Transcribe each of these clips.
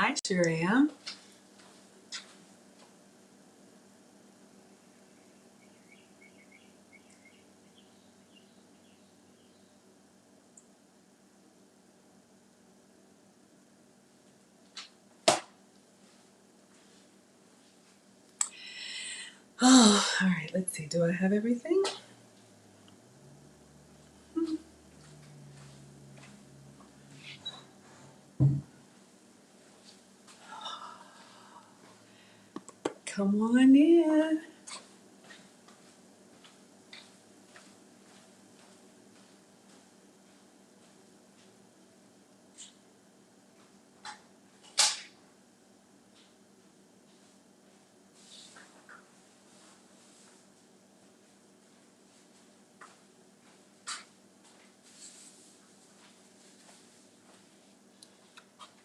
I sure am. Oh, all right, let's see. Do I have everything? Come on in.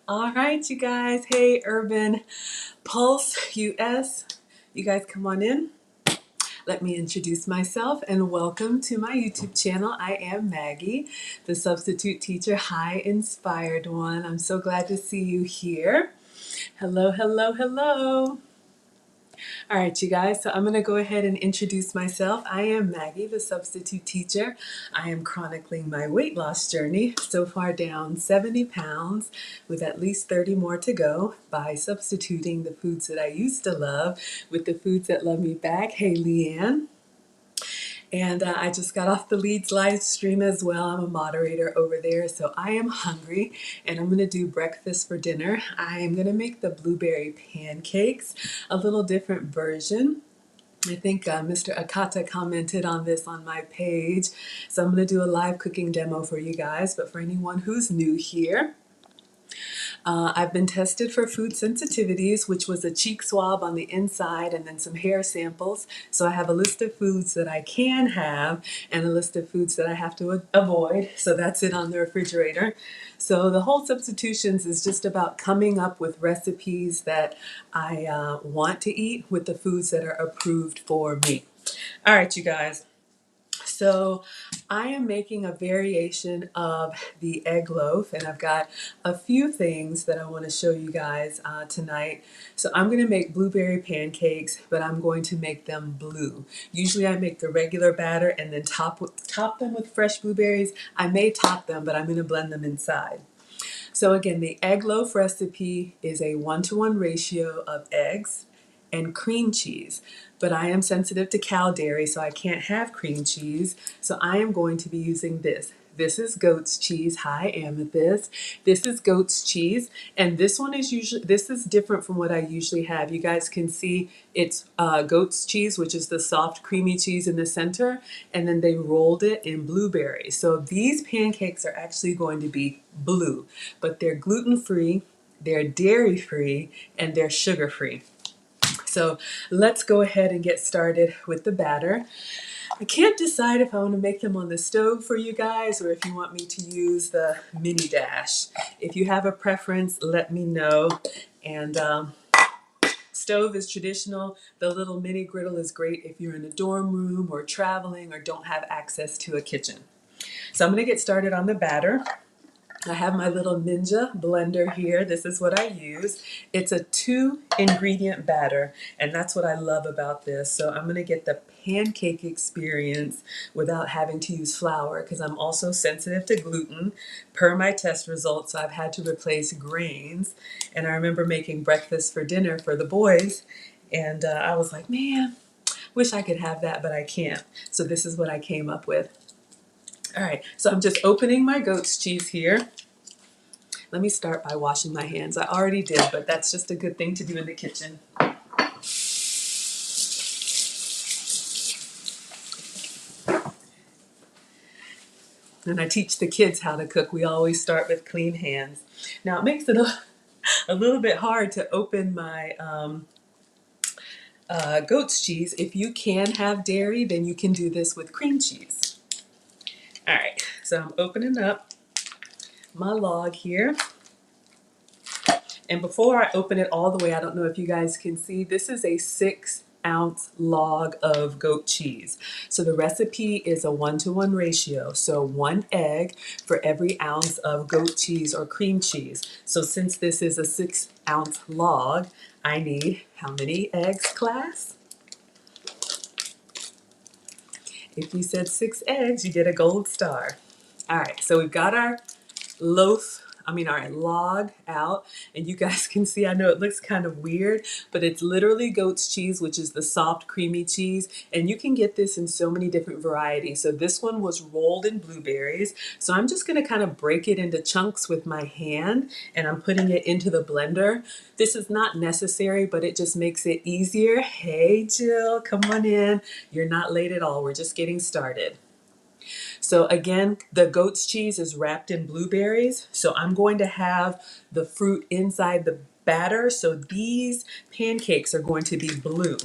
All right, you guys. Hey, Urban Pulse US. You guys come on in. Let me introduce myself and welcome to my YouTube channel. I am Maggie, the substitute teacher, high inspired one. I'm so glad to see you here. Hello, hello, hello. All right, you guys, so I'm going to go ahead and introduce myself. I am Maggie, the substitute teacher. I am chronicling my weight loss journey, so far down 70 pounds with at least 30 more to go by substituting the foods that I used to love with the foods that love me back. Hey, Leanne. And I just got off the Leads live stream as well. I'm a moderator over there, so I am hungry and I'm going to do breakfast for dinner. I am going to make the blueberry pancakes, a little different version. I think Mr. Akata commented on this on my page, so I'm going to do a live cooking demo for you guys. But for anyone who's new here, I've been tested for food sensitivities, which was a cheek swab on the inside and then some hair samples. So I have a list of foods that I can have and a list of foods that I have to avoid. So that's it on the refrigerator. So the whole substitutions is just about coming up with recipes that I want to eat with the foods that are approved for me. All right, you guys. So I am making a variation of the egg loaf, and I've got a few things that I want to show you guys tonight. So I'm going to make blueberry pancakes, but I'm going to make them blue. Usually I make the regular batter and then top them with fresh blueberries. I may top them, but I'm going to blend them inside. So again, the egg loaf recipe is a 1-to-1 ratio of eggs and cream cheese. But I am sensitive to cow dairy, so I can't have cream cheese. So I am going to be using this. This is goat's cheese. Hi, Amethyst. This is goat's cheese, and this is different from what I usually have. You guys can see it's goat's cheese, which is the soft, creamy cheese in the center, and then they rolled it in blueberries. So these pancakes are actually going to be blue, but they're gluten-free, they're dairy-free, and they're sugar-free. So let's go ahead and get started with the batter. I can't decide if I want to make them on the stove for you guys or if you want me to use the mini dash. If you have a preference, let me know. And stove is traditional. The little mini griddle is great if you're in a dorm room or traveling or don't have access to a kitchen. So I'm going to get started on the batter. I have my little Ninja blender here. This is what I use. It's a 2-ingredient batter, and that's what I love about this. So I'm going to get the pancake experience without having to use flour because I'm also sensitive to gluten per my test results. So I've had to replace grains. And I remember making breakfast for dinner for the boys, and I was like, man, wish I could have that, but I can't. So this is what I came up with. All right, so I'm just opening my goat's cheese here. Let me start by washing my hands. I already did, but that's just a good thing to do in the kitchen. And I teach the kids how to cook. We always start with clean hands. Now it makes it a little bit hard to open my goat's cheese. If you can have dairy, then you can do this with cream cheese. All right, so I'm opening up my log here. And before I open it all the way, I don't know if you guys can see, this is a 6 6-ounce log of goat cheese. So the recipe is a 1-to-1 ratio. So 1 egg for every ounce of goat cheese or cream cheese. So since this is a 6-ounce log, I need how many eggs, class? If you said 6 eggs, you get a gold star. All right, so we've got our our log out, and you guys can see, I know it looks kind of weird, but it's literally goat's cheese, which is the soft, creamy cheese, and you can get this in so many different varieties. So this one was rolled in blueberries, so I'm just gonna kind of break it into chunks with my hand, and I'm putting it into the blender. This is not necessary, but it just makes it easier. Hey, Jill, come on in. You're not late at all. We're just getting started. So again, the goat's cheese is wrapped in blueberries. So I'm going to have the fruit inside the batter. So these pancakes are going to be blue.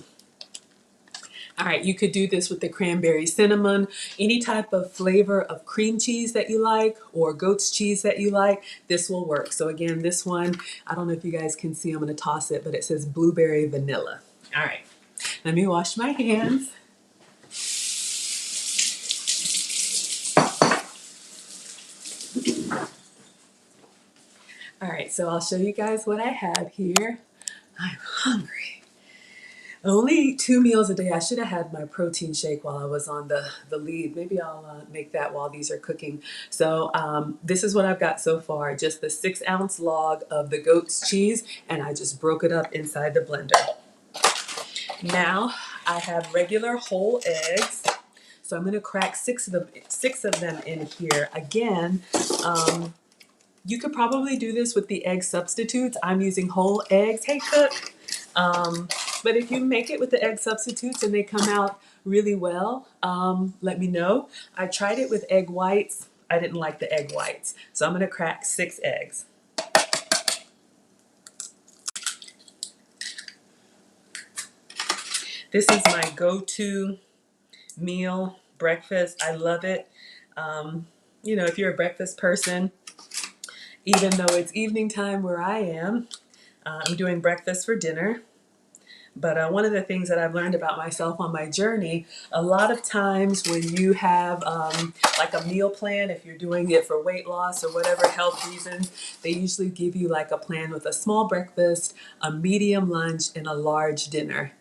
All right, you could do this with the cranberry cinnamon, any type of flavor of cream cheese that you like or goat's cheese that you like, this will work. So again, this one, I don't know if you guys can see, I'm gonna toss it, but it says blueberry vanilla. All right, let me wash my hands. All right, so I'll show you guys what I have here. I'm hungry. I only eat 2 meals a day. I should have had my protein shake while I was on the lead. Maybe I'll make that while these are cooking. So this is what I've got so far. Just the 6-ounce log of the goat's cheese, and I just broke it up inside the blender. Now I have regular whole eggs. So I'm gonna crack six of them in here. Again, you could probably do this with the egg substitutes. I'm using whole eggs. Hey, cook. But if you make it with the egg substitutes and they come out really well, let me know. I tried it with egg whites. I didn't like the egg whites. So I'm going to crack 6 eggs. This is my go-to meal, breakfast. I love it. You know, if you're a breakfast person, even though it's evening time where I am, I'm doing breakfast for dinner. But one of the things that I've learned about myself on my journey, a lot of times when you have like a meal plan, if you're doing it for weight loss or whatever health reasons, they usually give you like a plan with a small breakfast, a medium lunch, and a large dinner.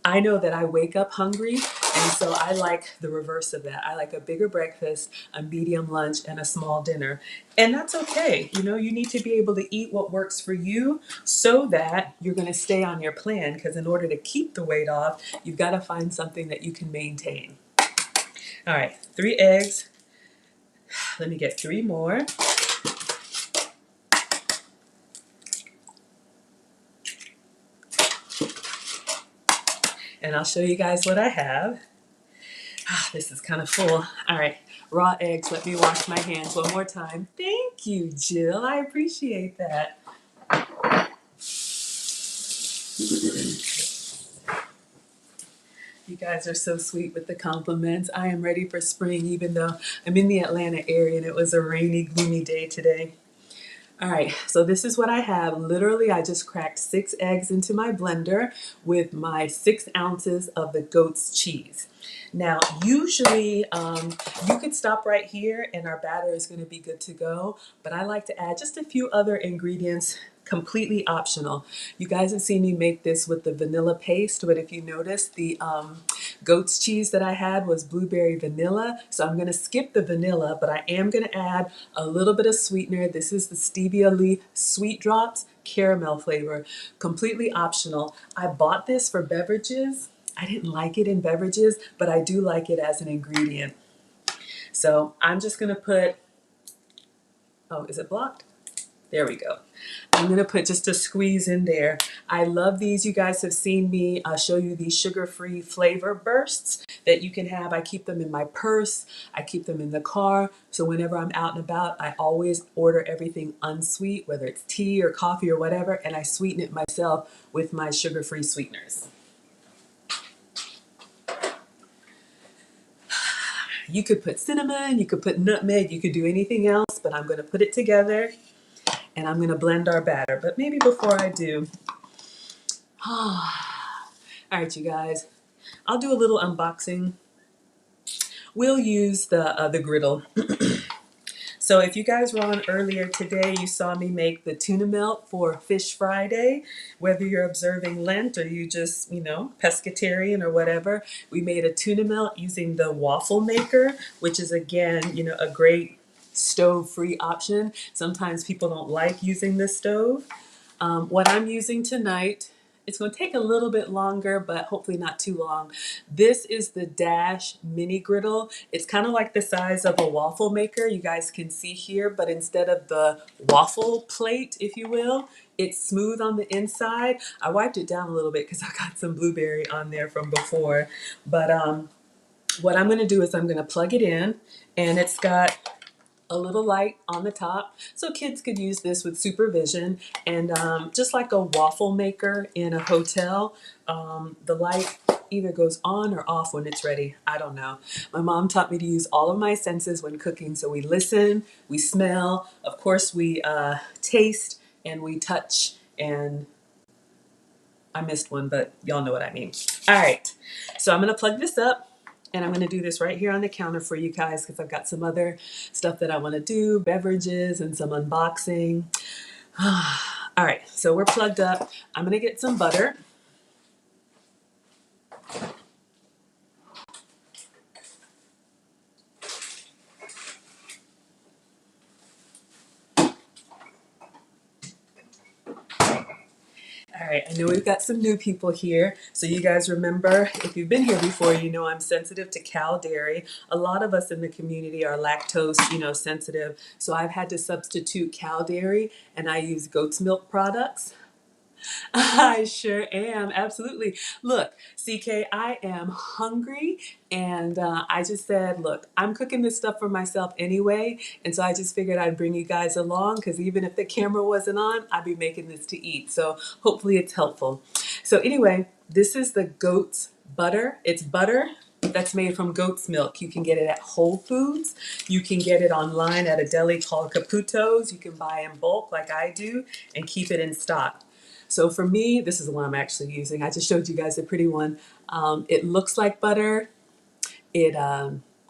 I know that I wake up hungry, and so I like the reverse of that. I like a bigger breakfast, a medium lunch, and a small dinner. And that's okay. You know, you need to be able to eat what works for you so that you're going to stay on your plan, because in order to keep the weight off, you've got to find something that you can maintain. All right, 3 eggs. Let me get 3 more. And I'll show you guys what I have. This is kind of full. All right, raw eggs. Let me wash my hands one more time. Thank you, Jill. I appreciate that. You guys are so sweet with the compliments. I am ready for spring, even though I'm in the Atlanta area and it was a rainy, gloomy day today. All right, so this is what I have. Literally, I just cracked 6 eggs into my blender with my 6 ounces of the goat's cheese. Now, usually you could stop right here and our batter is going to be good to go, but I like to add just a few other ingredients, completely optional. You guys have seen me make this with the vanilla paste, but if you notice, the goat's cheese that I had was blueberry vanilla, so I'm going to skip the vanilla, but I am going to add a little bit of sweetener. This is the stevia leaf sweet drops, caramel flavor, completely optional. I bought this for beverages. I didn't like it in beverages, but I do like it as an ingredient. So I'm just going to put, oh, is it blocked? There we go. I'm going to put just a squeeze in there. I love these. You guys have seen me show you these sugar-free flavor bursts that you can have. I keep them in my purse. I keep them in the car. So whenever I'm out and about, I always order everything unsweet, whether it's tea or coffee or whatever, and I sweeten it myself with my sugar-free sweeteners. You could put cinnamon, you could put nutmeg, you could do anything else, but I'm going to put it together and I'm going to blend our batter. But maybe before I do, all All right, you guys, I'll do a little unboxing. We'll use the griddle. So if you guys were on earlier today, you saw me make the tuna melt for Fish Friday. Whether you're observing Lent or you just, pescatarian or whatever, we made a tuna melt using the waffle maker, which is again, a great stove-free option. Sometimes people don't like using the stove. What I'm using tonight, it's going to take a little bit longer, but hopefully not too long. This is the Dash mini griddle. It's kind of like the size of a waffle maker, you guys can see here, but instead of the waffle plate, if you will, it's smooth on the inside. I wiped it down a little bit because I got some blueberry on there from before. But what I'm going to do is I'm going to plug it in, and it's got a little light on the top, so kids could use this with supervision. And just like a waffle maker in a hotel, the light either goes on or off when it's ready. I don't know. My mom taught me to use all of my senses when cooking. So we listen, we smell, of course we taste, and we touch, and I missed one, but y'all know what I mean. All right, so I'm gonna plug this up. And I'm going to do this right here on the counter for you guys because I've got some other stuff that I want to do, beverages and some unboxing. All right, so we're plugged up. I'm going to get some butter. All right, I know we've got some new people here. So you guys remember, if you've been here before, you know I'm sensitive to cow dairy. A lot of us in the community are lactose, sensitive. So I've had to substitute cow dairy, and I use goat's milk products. I sure am. Absolutely. Look, CK, I am hungry, and I just said, look, I'm cooking this stuff for myself anyway. And so I just figured I'd bring you guys along because even if the camera wasn't on, I'd be making this to eat. So hopefully it's helpful. So anyway, this is the goat's butter. It's butter that's made from goat's milk. You can get it at Whole Foods. You can get it online at a deli called Caputo's. You can buy in bulk like I do and keep it in stock. So for me, this is the one I'm actually using. I just showed you guys a pretty one. It looks like butter, it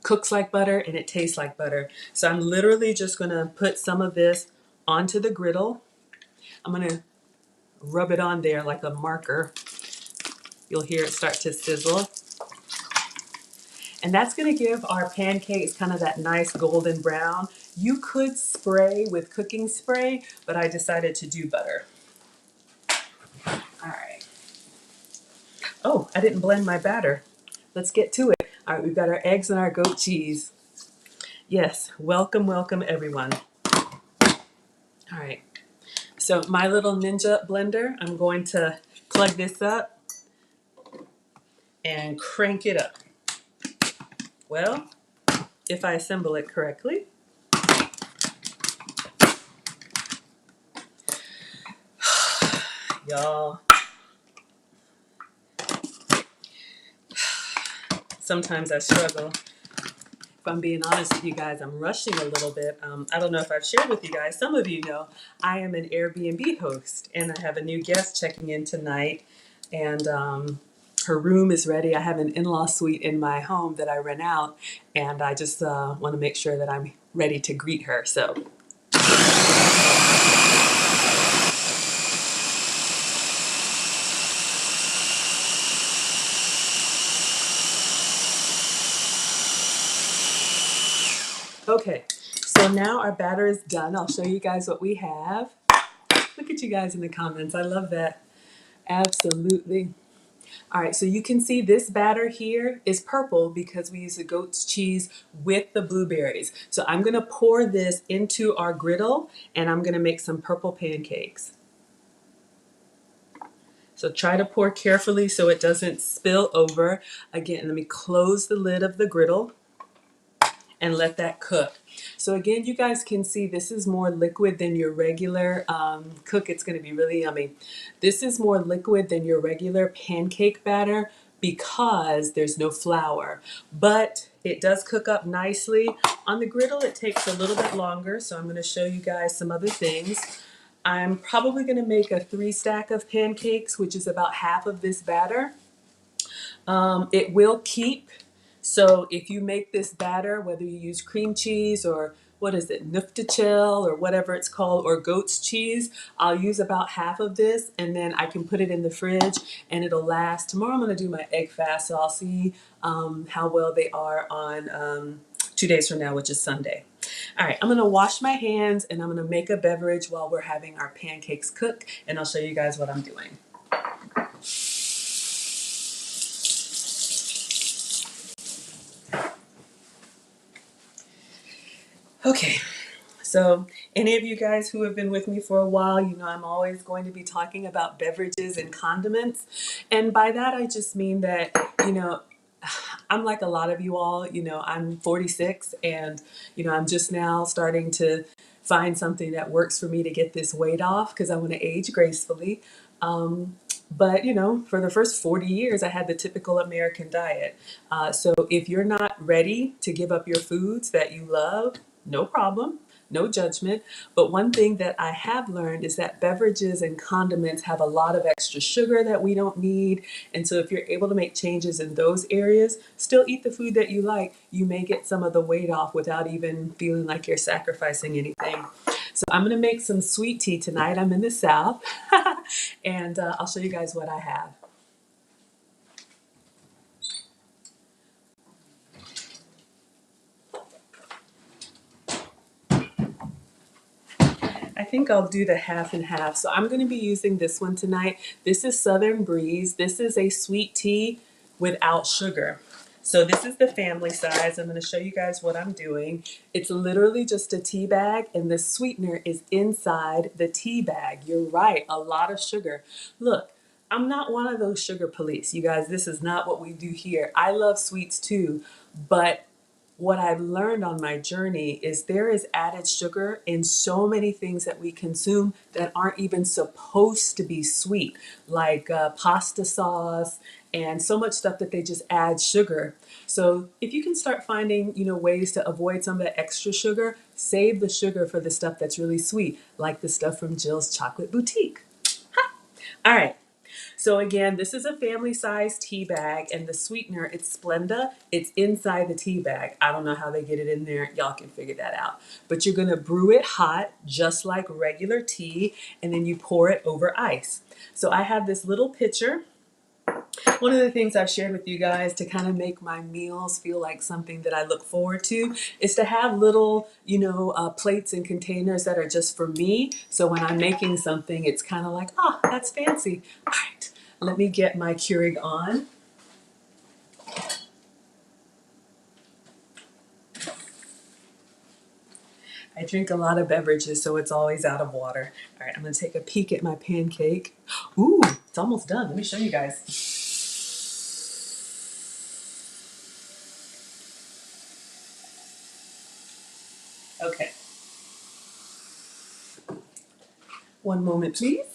cooks like butter, and it tastes like butter. So I'm literally just gonna put some of this onto the griddle. I'm gonna rub it on there like a marker. You'll hear it start to sizzle. And that's gonna give our pancakes kind of that nice golden brown. You could spray with cooking spray, but I decided to do butter. All right. Oh, I didn't blend my batter. Let's get to it. All right, we've got our eggs and our goat cheese. Yes, welcome, welcome everyone. All right, so my little ninja blender, I'm going to plug this up and crank it up. Well, if I assemble it correctly. Y'all, sometimes I struggle. If I'm being honest with you guys, I'm rushing a little bit. I don't know if I've shared with you guys. Some of you know I am an Airbnb host, and I have a new guest checking in tonight, and her room is ready. I have an in-law suite in my home that I rent out, and I just want to make sure that I'm ready to greet her. So. Okay, so now our batter is done. I'll show you guys what we have. Look at you guys in the comments. I love that. Absolutely. All right, so you can see this batter here is purple because we use the goat's cheese with the blueberries. So I'm gonna pour this into our griddle, and I'm gonna make some purple pancakes. So try to pour carefully so it doesn't spill over. Again, let me close the lid of the griddle and let that cook. So again, you guys can see this is more liquid than your regular cook. It's going to be really yummy. This is more liquid than your regular pancake batter because there's no flour, but it does cook up nicely. On the griddle, it takes a little bit longer, so I'm going to show you guys some other things. I'm probably going to make a 3 stack of pancakes, which is about half of this batter. It will keep. So if you make this batter, whether you use cream cheese or what is it, Nuftichel or whatever it's called, or goat's cheese, I'll use about half of this and then I can put it in the fridge and it'll last. Tomorrow I'm going to do my egg fast, so I'll see how well they are on 2 days from now, which is Sunday. All right, I'm going to wash my hands and I'm going to make a beverage while we're having our pancakes cook, and I'll show you guys what I'm doing. Okay, so any of you guys who have been with me for a while, you know I'm always going to be talking about beverages and condiments. And by that, I just mean that, you know, I'm like a lot of you all, you know, I'm 46 and, you know, I'm just now starting to find something that works for me to get this weight off because I want to age gracefully. But you know, for the first 40 years, I had the typical American diet. So if you're not ready to give up your foods that you love, no problem, no judgment. But one thing that I have learned is that beverages and condiments have a lot of extra sugar that we don't need. And so if you're able to make changes in those areas, still eat the food that you like, you may get some of the weight off without even feeling like you're sacrificing anything. So I'm going to make some sweet tea tonight. I'm in the South. And I'll show you guys what I have. I think I'll do the half and half. So I'm going to be using this one tonight. This is Southern Breeze. This is a sweet tea without sugar. So this is the family size. I'm going to show you guys what I'm doing. It's literally just a tea bag and the sweetener is inside the tea bag. You're right, a lot of sugar. Look, I'm not one of those sugar police. You guys, this is not what we do here. I love sweets too, but what I've learned on my journey is there is added sugar in so many things that we consume that aren't even supposed to be sweet, like pasta sauce and so much stuff that they just add sugar. So if you can start finding, you know, ways to avoid some of that extra sugar, save the sugar for the stuff that's really sweet, like the stuff from Jill's Chocolate Boutique. All right. So again, this is a family size tea bag and the sweetener, it's Splenda. It's inside the tea bag. I don't know how they get it in there. Y'all can figure that out. But you're going to brew it hot, just like regular tea, and then you pour it over ice. So I have this little pitcher. One of the things I've shared with you guys to kind of make my meals feel like something that I look forward to is to have little, you know, plates and containers that are just for me. So when I'm making something, it's kind of like, oh, that's fancy. All right, let me get my Keurig on. I drink a lot of beverages, so it's always out of water. All right, I'm going to take a peek at my pancake. Ooh, it's almost done. Let me show you guys. Okay. One moment, please.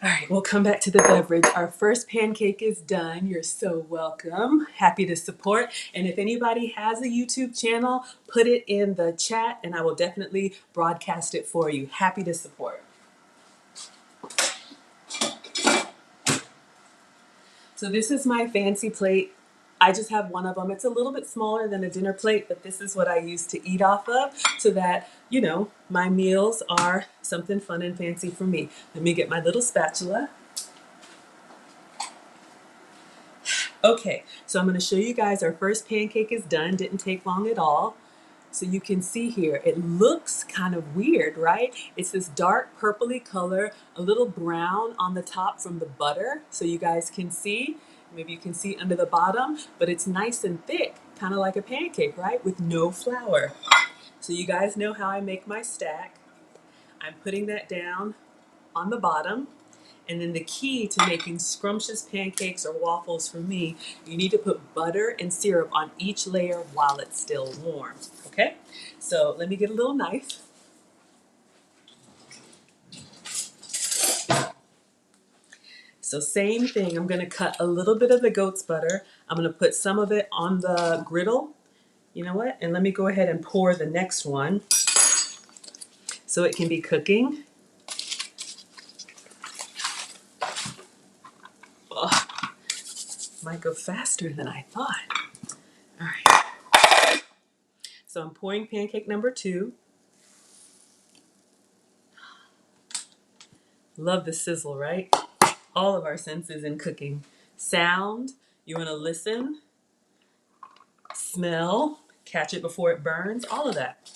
All right, we'll come back to the beverage. Our first pancake is done. You're so welcome. Happy to support. And if anybody has a YouTube channel, put it in the chat and I will definitely broadcast it for you. Happy to support. So this is my fancy plate. I just have one of them. It's a little bit smaller than a dinner plate, but this is what I use to eat off of so that, you know, my meals are something fun and fancy for me. Let me get my little spatula. Okay, so I'm going to show you guys our first pancake is done. Didn't take long at all. So you can see here, it looks kind of weird, right? It's this dark purpley color, a little brown on the top from the butter. So you guys can see, maybe you can see under the bottom, but it's nice and thick, kind of like a pancake, right? With no flour. So you guys know how I make my stack. I'm putting that down on the bottom. And then the key to making scrumptious pancakes or waffles for me, you need to put butter and syrup on each layer while it's still warm. Okay? So let me get a little knife. So same thing, I'm going to cut a little bit of the goat's butter. I'm going to put some of it on the griddle. You know what? And let me go ahead and pour the next one. so it can be cooking. Oh, might go faster than I thought. All right. So I'm pouring pancake number 2. Love the sizzle, right? All of our senses in cooking. Sound, you want to listen, smell, catch it before it burns, all of that.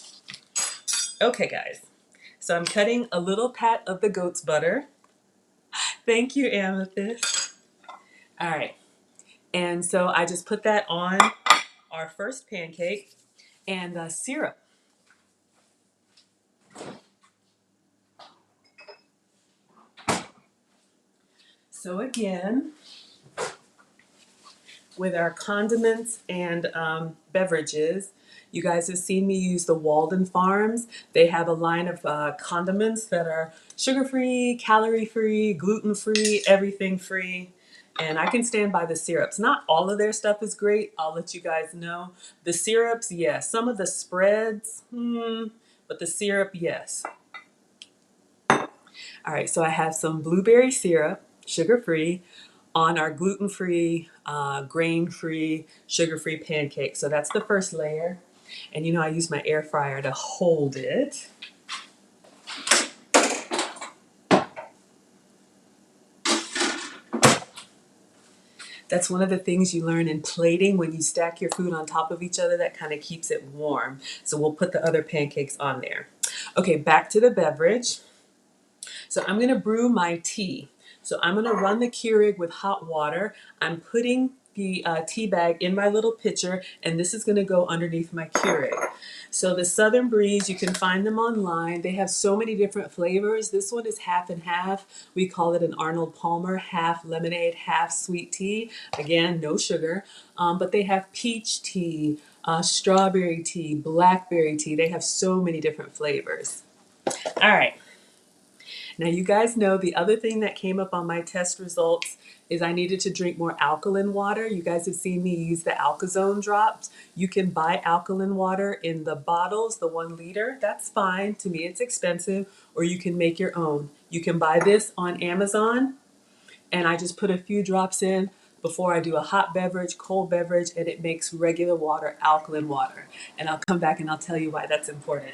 Okay, guys. So I'm cutting a little pat of the goat's butter. Thank you, Amethyst. All right. And so I just put that on our first pancake and the syrup. So again, with our condiments and beverages, you guys have seen me use the Walden Farms. They have a line of condiments that are sugar-free, calorie-free, gluten-free, everything free. And I can stand by the syrups. Not all of their stuff is great. I'll let you guys know. The syrups, yes. Some of the spreads, but the syrup, yes. All right, so I have some blueberry syrup, sugar-free, on our gluten-free, grain-free, sugar-free pancake. So that's the first layer. And you know I use my air fryer to hold it. That's one of the things you learn in plating when you stack your food on top of each other. That kind of keeps it warm. So we'll put the other pancakes on there. Okay, back to the beverage. So I'm going to brew my tea. So I'm going to run the Keurig with hot water. I'm putting the tea bag in my little pitcher, and this is going to go underneath my Keurig. So the Southern Breeze, you can find them online. They have so many different flavors. This one is half and half. We call it an Arnold Palmer, half lemonade, half sweet tea. Again, no sugar. But they have peach tea, strawberry tea, blackberry tea. They have so many different flavors. All right. Now you guys know the other thing that came up on my test results is I needed to drink more alkaline water. You guys have seen me use the Alkazone drops. You can buy alkaline water in the bottles, the 1 liter. That's fine. To me, it's expensive. Or you can make your own. You can buy this on Amazon. And I just put a few drops in before I do a hot beverage, cold beverage, and it makes regular water alkaline water. And I'll come back and I'll tell you why that's important.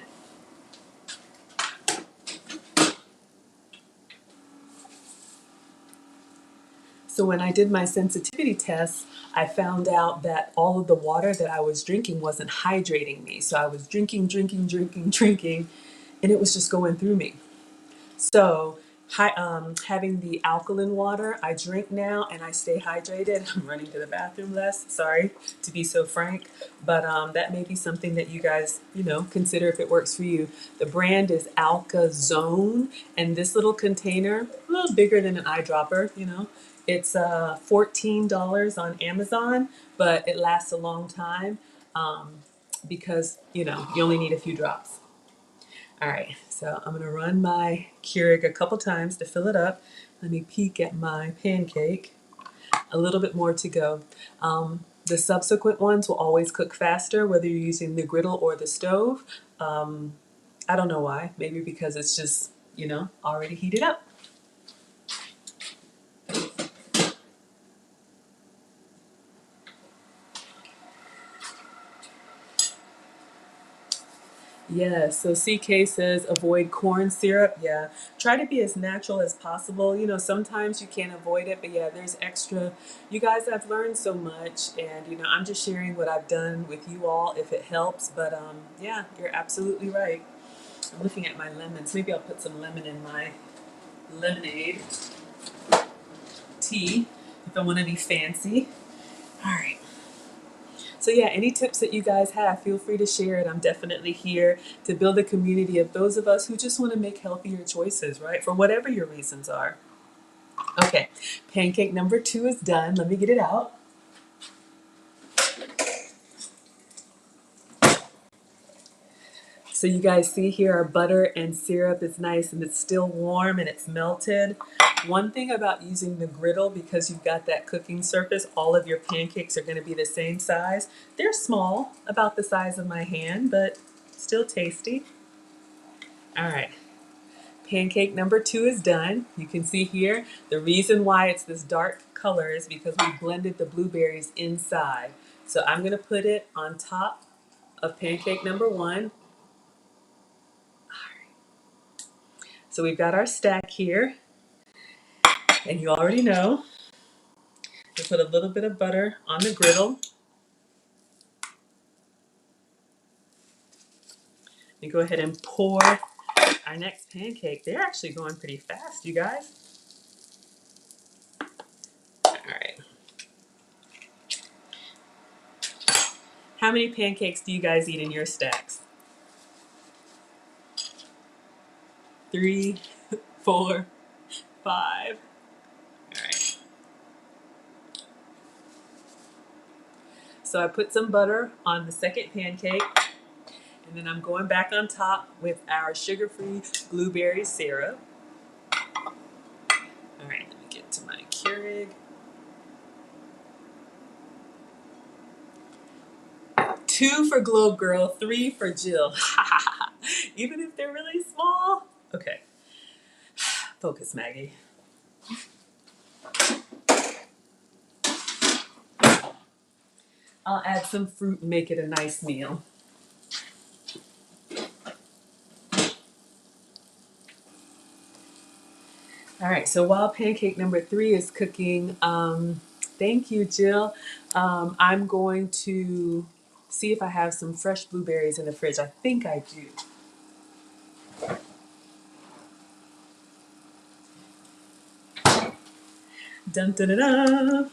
So when I did my sensitivity test, I found out that all of the water that I was drinking wasn't hydrating me. So I was drinking, and it was just going through me. So having the alkaline water, I drink now and I stay hydrated. I'm running to the bathroom less, sorry to be so frank, but that may be something that you guys, consider if it works for you. The brand is Alkazone, and this little container, a little bigger than an eyedropper. It's $14 on Amazon, but it lasts a long time because, you only need a few drops. All right, so I'm gonna run my Keurig a couple times to fill it up. Let me peek at my pancake. A little bit more to go. The subsequent ones will always cook faster, whether you're using the griddle or the stove. I don't know why. Maybe because it's just, already heated up. Yeah, so CK says avoid corn syrup. Yeah, try to be as natural as possible. Sometimes you can't avoid it, but yeah, there's extra. You guys, I've learned so much, and I'm just sharing what I've done with you all if it helps. But yeah, you're absolutely right. I'm looking at my lemons. Maybe I'll put some lemon in my lemonade tea if I want to be fancy. All right. So yeah, any tips that you guys have, feel free to share it. I'm definitely here to build a community of those of us who just want to make healthier choices, right? For whatever your reasons are. Okay, pancake number 2 is done. Let me get it out. So you guys see here our butter and syrup is nice and it's still warm and it's melted. One thing about using the griddle, because you've got that cooking surface, all of your pancakes are going to be the same size. They're small, about the size of my hand, but still tasty. All right. Pancake number 2 is done. You can see here, the reason why it's this dark color is because we blended the blueberries inside. So I'm going to put it on top of pancake number 1. So we've got our stack here, and you already know to put a little bit of butter on the griddle. And go ahead and pour our next pancake. They're actually going pretty fast, you guys. All right. How many pancakes do you guys eat in your stacks? 3, 4, 5. All right. So I put some butter on the second pancake, and then I'm going back on top with our sugar-free blueberry syrup. All right, let me get to my Keurig. 2 for Globe Girl, 3 for Jill. Even if they're really small. Okay. Focus, Maggie. I'll add some fruit and make it a nice meal. All right, so while pancake number 3 is cooking, thank you, Jill. I'm going to see if I have some fresh blueberries in the fridge. I think I do. Dun dun dun dun.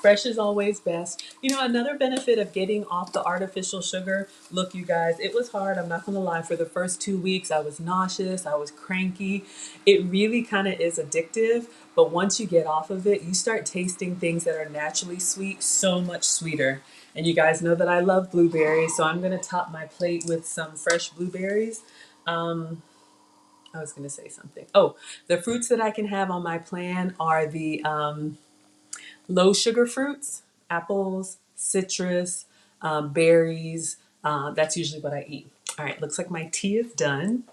Fresh is always best. You know, another benefit of getting off the artificial sugar, look, you guys, it was hard. I'm not going to lie. For the first 2 weeks, I was nauseous. I was cranky. It really kind of is addictive. But once you get off of it, you start tasting things that are naturally sweet so much sweeter. And you guys know that I love blueberries. So I'm going to top my plate with some fresh blueberries. I was going to say something. Oh, the fruits that I can have on my plan are the low sugar fruits, apples, citrus, berries. That's usually what I eat. All right, looks like my tea is done.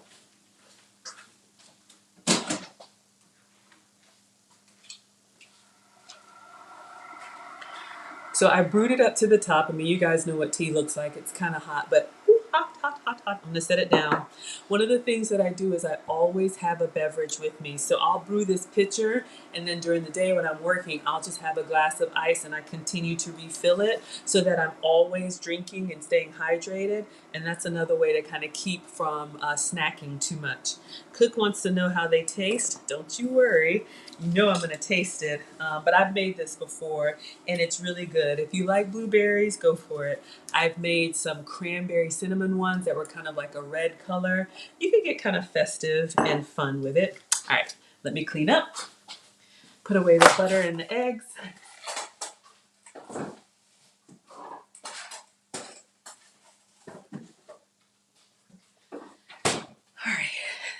So I brewed it up to the top. I mean, you guys know what tea looks like. It's kind of hot, but hot, hot, hot, hot. I'm gonna set it down. One of the things that I do is I always have a beverage with me. So I'll brew this pitcher, and then during the day when I'm working, I'll just have a glass of ice and I continue to refill it so that I'm always drinking and staying hydrated. And that's another way to kind of keep from snacking too much. Cook wants to know how they taste. Don't you worry. You know I'm gonna taste it. But I've made this before and it's really good. If you like blueberries, go for it. I've made some cranberry cinnamon ones that were kind of like a red color. You can get kind of festive and fun with it. All right, let me clean up. Put away the butter and the eggs. All right,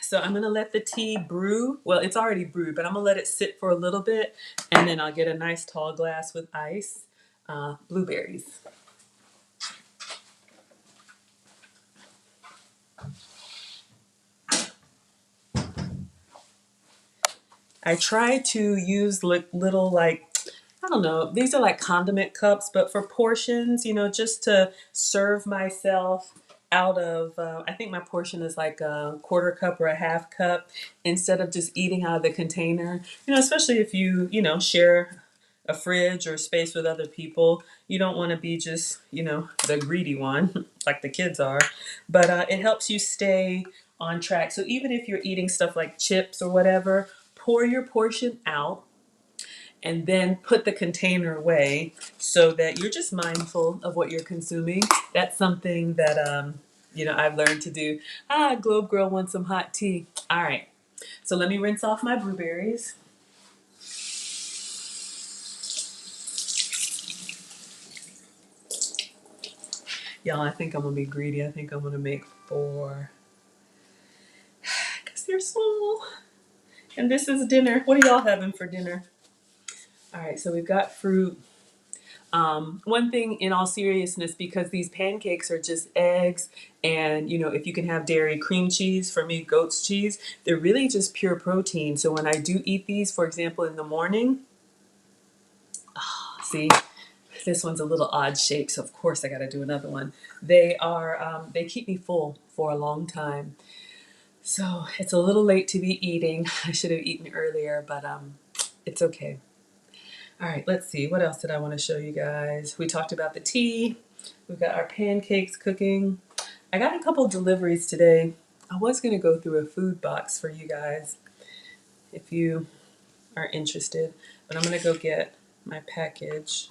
so I'm gonna let the tea brew. Well, it's already brewed, but I'm gonna let it sit for a little bit and then I'll get a nice tall glass with ice. Blueberries. I try to use little like, I don't know, these are like condiment cups, but for portions, you know, just to serve myself out of, I think my portion is like a quarter cup or a half cup instead of just eating out of the container. You know, especially if you know, share a fridge or space with other people. You don't want to be just, you know, the greedy one like the kids are, but it helps you stay on track. So even if you're eating stuff like chips or whatever, pour your portion out and then put the container away so that you're just mindful of what you're consuming. That's something that, you know, I've learned to do. Globe Girl wants some hot tea. All right, so let me rinse off my blueberries. Y'all, I think I'm gonna be greedy. I think I'm gonna make 4 because they're small. And this is dinner. What are y'all having for dinner? All right, so we've got fruit. One thing in all seriousness, because these pancakes are just eggs and, you know, if you can have dairy, cream cheese, for me, goat's cheese, they're really just pure protein. So when I do eat these, for example, in the morning, see, this one's a little odd shape, so of course I got to do another one. They keep me full for a long time. So it's a little late to be eating. I should have eaten earlier, but it's okay. All right, let's see. What else did I want to show you guys? We talked about the tea. We've got our pancakes cooking. I got a couple deliveries today. I was going to go through a food box for you guys if you are interested, but I'm going to go get my package.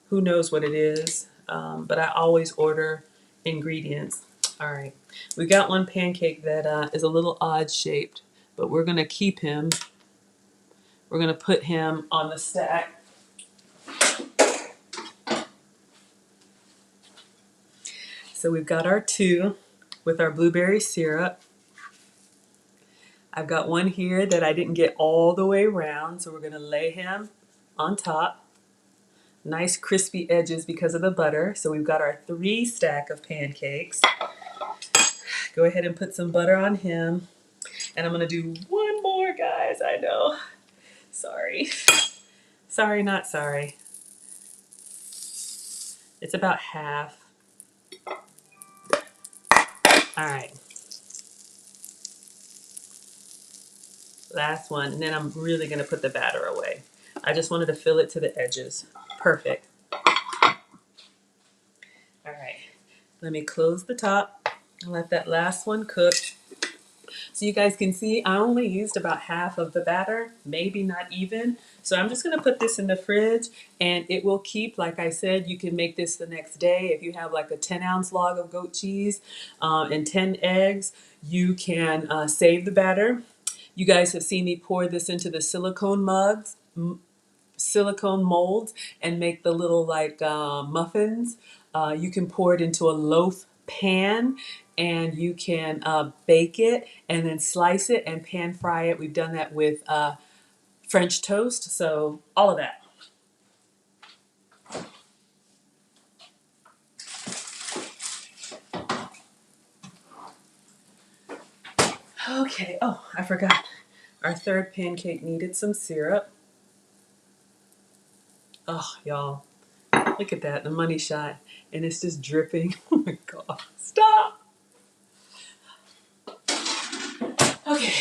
Who knows what it is, but I always order ingredients. All right, we got one pancake that is a little odd shaped, but we're going to keep him. We're going to put him on the stack. So we've got our two with our blueberry syrup. I've got one here that I didn't get all the way around, so we're going to lay him on top. Nice crispy edges because of the butter. So we've got our 3 stack of pancakes. Go ahead and put some butter on him. And I'm going to do one more, guys. I know. Sorry. Sorry, not sorry. It's about half. All right. Last one. And then I'm really going to put the batter away. I just wanted to fill it to the edges. Perfect. All right. Let me close the top and let that last one cook. So you guys can see I only used about half of the batter, maybe not even. So I'm just going to put this in the fridge and it will keep. Like I said, you can make this the next day. If you have like a 10-ounce log of goat cheese and 10 eggs, you can save the batter. You guys have seen me pour this into the silicone mugs, silicone molds, and make the little like muffins. You can pour it into a loaf pan and you can bake it and then slice it and pan fry it. We've done that with French toast, so all of that. Okay, oh, I forgot. Our third pancake needed some syrup. Oh, y'all, look at that, the money shot. And it's just dripping. Oh my God, stop. Okay.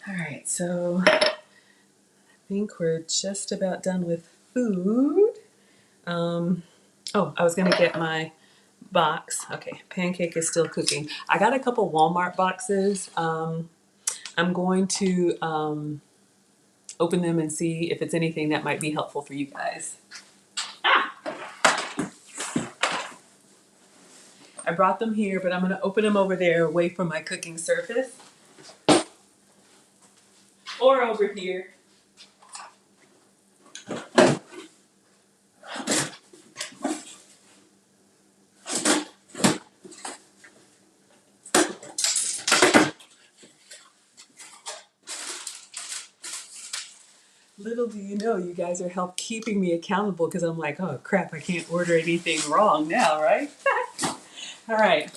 All right, so I think we're just about done with food. Oh, I was gonna get my box. Okay, pancake is still cooking. I got a couple Walmart boxes. I'm going to open them and see if it's anything that might be helpful for you guys. I brought them here, but I'm gonna open them over there away from my cooking surface. Or over here. Little do you know, you guys are help keeping me accountable because I'm like, oh crap, I can't order anything wrong now, right? All right.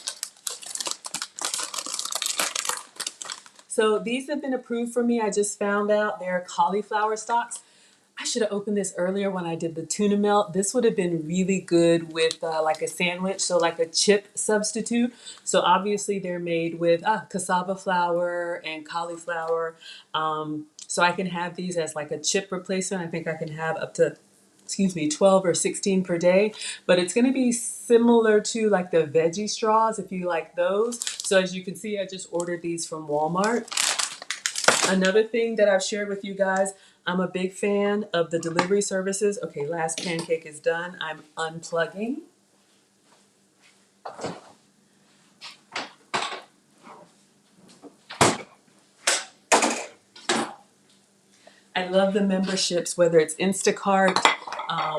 So these have been approved for me. I just found out they're cauliflower stalks. I should have opened this earlier when I did the tuna melt. This would have been really good with like a sandwich, so like a chip substitute. So obviously they're made with cassava flour and cauliflower. So I can have these as like a chip replacement. I think I can have up to, 12 or 16 per day. But it's going to be similar to like the veggie straws if you like those. So as you can see, I just ordered these from Walmart. Another thing that I've shared with you guys, I'm a big fan of the delivery services. Okay, last pancake is done. I'm unplugging. I love the memberships, whether it's Instacart,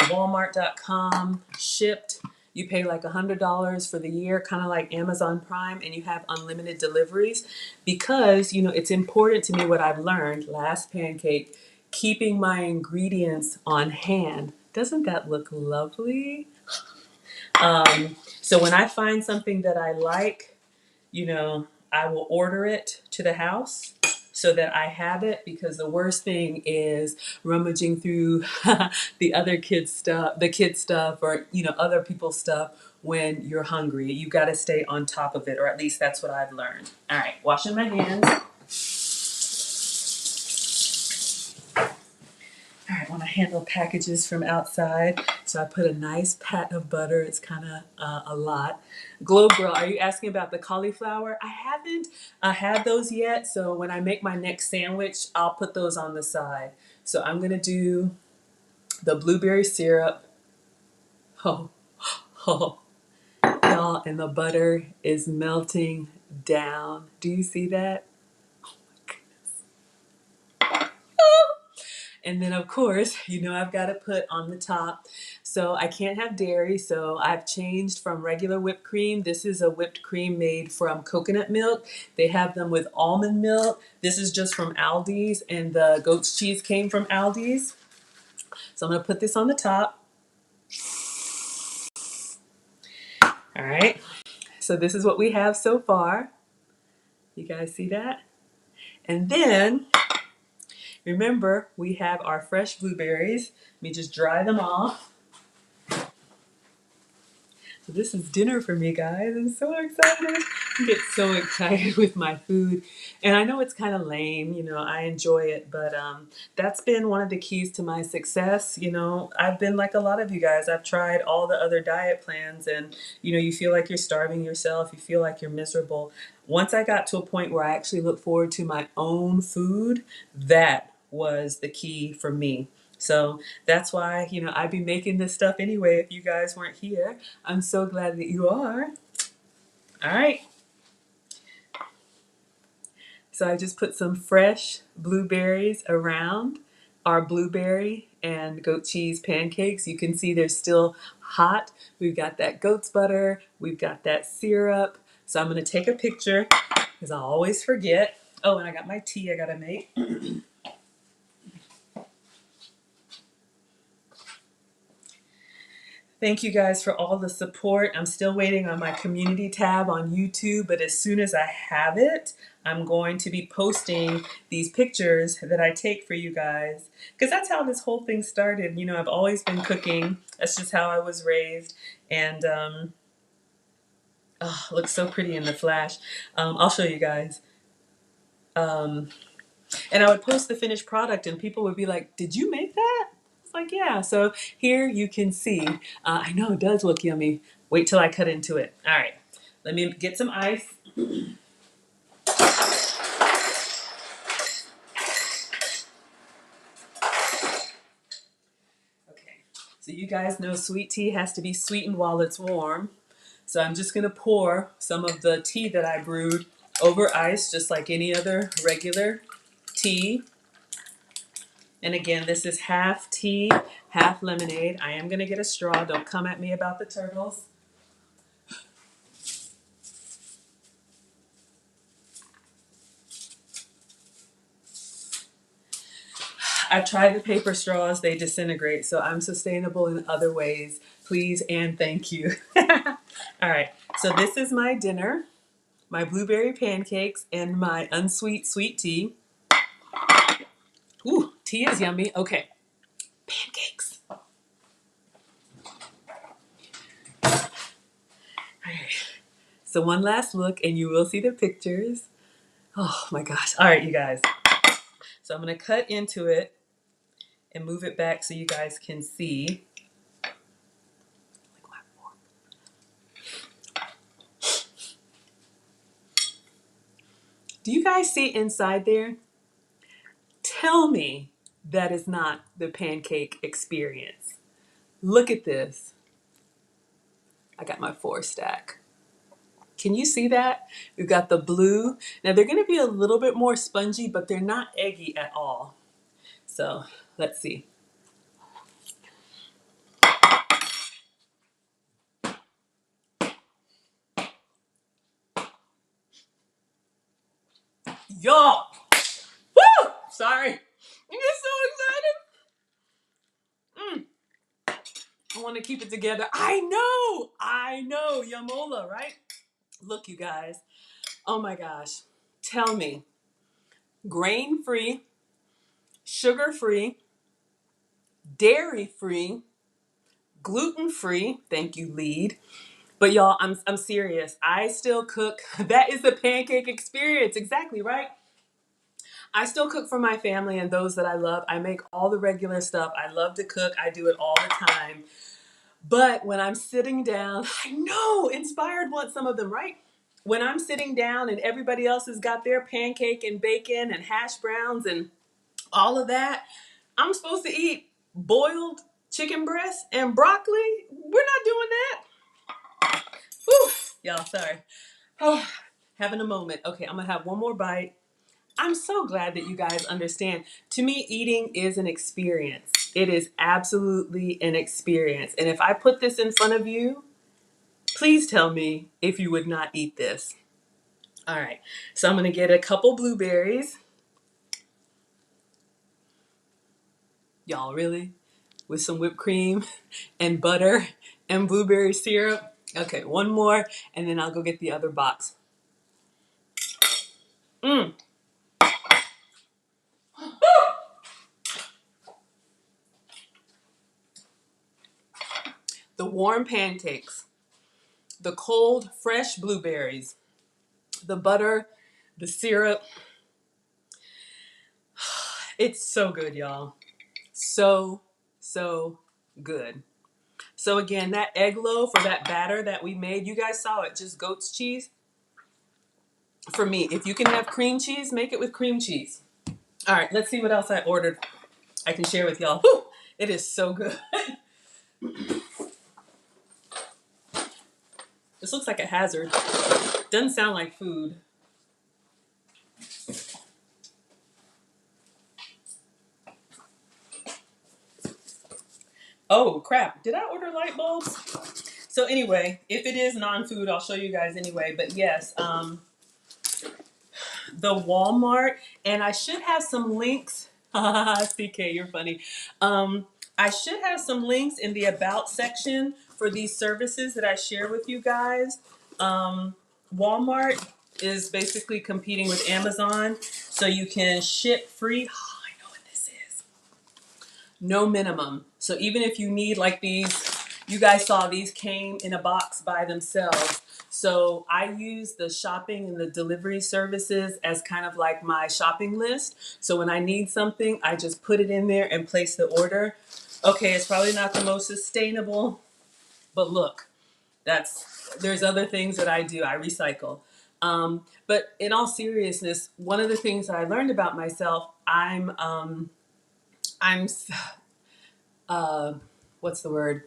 Walmart.com, Shipped. You pay like $100 for the year, kind of like Amazon Prime, and you have unlimited deliveries because, it's important to me what I've learned. Last pancake, keeping my ingredients on hand. Doesn't that look lovely? So when I find something that I like, I will order it to the house so that I have it, because the worst thing is rummaging through the kids stuff, or other people's stuff when you're hungry. You got to stay on top of it, or at least that's what I've learned. All right, washing my hands. All right, I want to handle packages from outside, so I put a nice pat of butter. It's kind of a lot. Globe Girl, are you asking about the cauliflower? I haven't had those yet, so when I make my next sandwich, I'll put those on the side. So I'm going to do the blueberry syrup. Oh, oh, y'all, and the butter is melting down. Do you see that? And then, of course, I've got to put on the top. So I can't have dairy, so I've changed from regular whipped cream. This is a whipped cream made from coconut milk. They have them with almond milk. This is just from Aldi's, and the goat's cheese came from Aldi's. So I'm going to put this on the top. All right. So this is what we have so far. You guys see that? And then, remember, we have our fresh blueberries. Let me just dry them off. So this is dinner for me, guys. I'm so excited. I get so excited with my food. And I know it's kind of lame, I enjoy it, but that's been one of the keys to my success. I've been like a lot of you guys. I've tried all the other diet plans, and you feel like you're starving yourself. You feel like you're miserable. Once I got to a point where I actually look forward to my own food, that was the key for me. So that's why, I'd be making this stuff anyway if you guys weren't here. I'm so glad that you are. All right. So I just put some fresh blueberries around our blueberry and goat cheese pancakes. You can see they're still hot. We've got that goat's butter. We've got that syrup. So I'm going to take a picture because I always forget. Oh, and I got my tea I got to make. Thank you guys for all the support. I'm still waiting on my community tab on YouTube, but as soon as I have it, I'm going to be posting these pictures that I take for you guys. Because that's how this whole thing started. I've always been cooking. That's just how I was raised. And oh, it looks so pretty in the flash. I'll show you guys. And I would post the finished product and people would be like, "Did you make that?" It's like, yeah. So here you can see. I know it does look yummy. Wait till I cut into it. All right. Let me get some ice. Okay. So you guys know sweet tea has to be sweetened while it's warm. So I'm just going to pour some of the tea that I brewed over ice, just like any other regular tea. And again, this is half tea, half lemonade. I am going to get a straw. Don't come at me about the turtles. I've tried the paper straws. They disintegrate. So I'm sustainable in other ways. Please and thank you. All right. So this is my dinner. My blueberry pancakes and my unsweet sweet tea. Ooh, tea is yummy. Okay. Pancakes. Okay. So one last look and you will see the pictures. Oh my gosh. All right, you guys. So I'm going to cut into it and move it back so you guys can see. Do you guys see inside there? Tell me that is not the pancake experience. Look at this. I got my 4 stack. Can you see that? We've got the blue. Now they're going to be a little bit more spongy, but they're not eggy at all. So let's see. Y'all. Woo! Sorry. I get so excited. I want to keep it together. I know. Yamola, right? Look, you guys. Oh my gosh. Tell me. Grain-free, sugar-free, dairy-free, gluten-free. Thank you, lead. But y'all, I'm serious. I still cook. That is the pancake experience. Exactly, right? I still cook for my family and those that I love. I make all the regular stuff. I love to cook. I do it all the time. But when I'm sitting down, I know inspired want some of them, right? When I'm sitting down and everybody else has got their pancake and bacon and hash browns and all of that, I'm supposed to eat boiled chicken breast and broccoli. We're not doing that. Whew. Y'all, sorry. Oh, having a moment. Okay, I'm gonna have one more bite. I'm so glad that you guys understand. To me, eating is an experience. It is absolutely an experience. And if I put this in front of you, please tell me if you would not eat this. All right, so I'm gonna get a couple blueberries. Y'all, really? With some whipped cream and butter and blueberry syrup. Okay, one more, and then I'll go get the other box. Mm. The warm pancakes, the cold, fresh blueberries, the butter, the syrup. It's so good, y'all. So, so good. So again, that egg loaf or that batter that we made, you guys saw it, just goat's cheese. For me, if you can have cream cheese, make it with cream cheese. All right, let's see what else I ordered. I can share with y'all. Whew, it is so good. This looks like a hazard. Doesn't sound like food. Oh crap, did I order light bulbs? So anyway, if it is non-food, I'll show you guys anyway. But yes, the Walmart, and I should have some links. CK, you're funny. I should have some links in the about section for these services that I share with you guys. Walmart is basically competing with Amazon, so you can ship free. Oh, I know what this is. No minimum. So even if you need like these, you guys saw these came in a box by themselves. So I use the shopping and the delivery services as kind of like my shopping list. So when I need something, I just put it in there and place the order. Okay, it's probably not the most sustainable, but look, there's other things that I do. I recycle. But in all seriousness, one of the things that I learned about myself, I'm what's the word?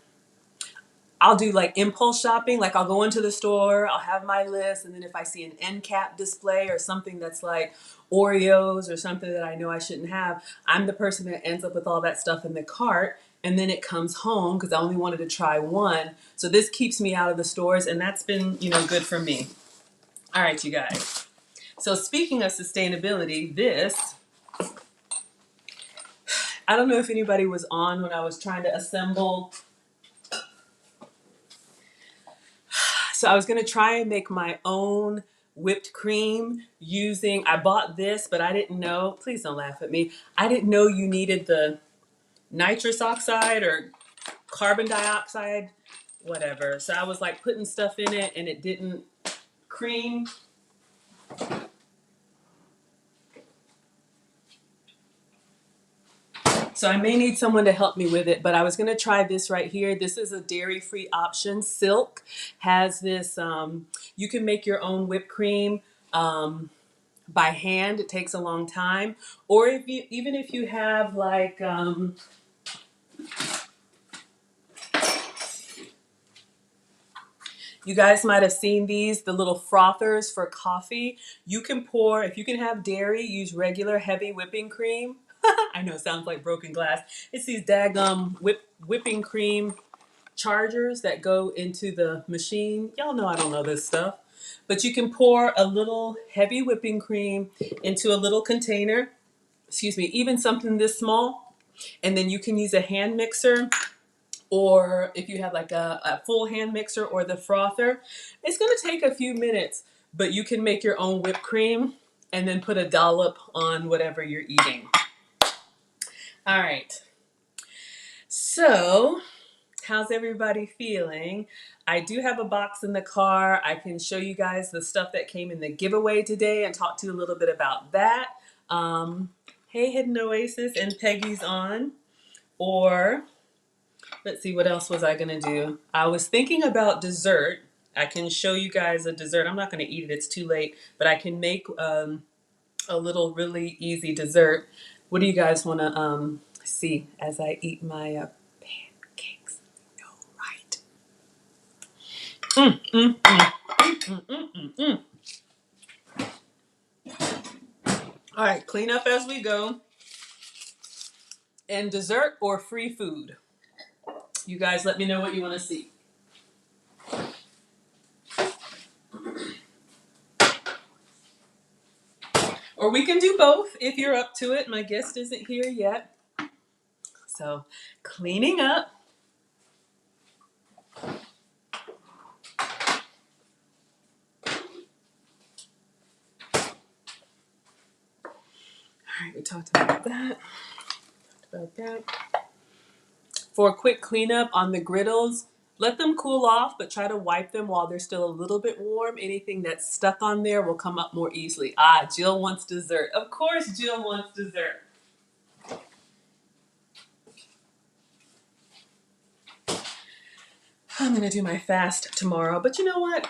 I'll do like impulse shopping. Like I'll go into the store, I'll have my list, and then if I see an end cap display or something that's like Oreos or something that I know I shouldn't have, I'm the person that ends up with all that stuff in the cart, and then it comes home because I only wanted to try one. So this keeps me out of the stores, and that's been, good for me. All right, you guys. So speaking of sustainability, I don't know if anybody was on when I was trying to assemble. So I was going to try and make my own whipped cream I bought this, but I didn't know, please don't laugh at me. I didn't know you needed the nitrous oxide or carbon dioxide, whatever. So I was like putting stuff in it and it didn't cream. So I may need someone to help me with it, but I was going to try this right here. This is a dairy-free option. Silk has this, you can make your own whipped cream. By hand. It takes a long time. Or even if you have like you guys might have seen these, the little frothers for coffee. You can pour, if you can have dairy, use regular heavy whipping cream. I know it sounds like broken glass. It's these daggum whipping cream chargers that go into the machine. Y'all know I don't know this stuff. But you can pour a little heavy whipping cream into a little container, excuse me, even something this small, and then you can use a hand mixer, or if you have like a full hand mixer or the frother. It's going to take a few minutes, but you can make your own whipped cream and then put a dollop on whatever you're eating. All right. So, how's everybody feeling? I do have a box in the car. I can show you guys the stuff that came in the giveaway today and talk to you a little bit about that. Hey, Hidden Oasis, and Peggy's on. Or, let's see, what else was I going to do? I was thinking about dessert. I can show you guys a dessert. I'm not going to eat it. It's too late. But I can make a little really easy dessert. What do you guys want to see as I eat my pancakes? All right. All right, clean up as we go. And dessert or free food? You guys let me know what you want to see. Or we can do both if you're up to it. My guest isn't here yet. So, cleaning up. All right, we talked about that. For a quick cleanup on the griddles, let them cool off, but try to wipe them while they're still a little bit warm. Anything that's stuck on there will come up more easily. Ah, Jill wants dessert. Of course Jill wants dessert. I'm going to do my fast tomorrow, but you know what?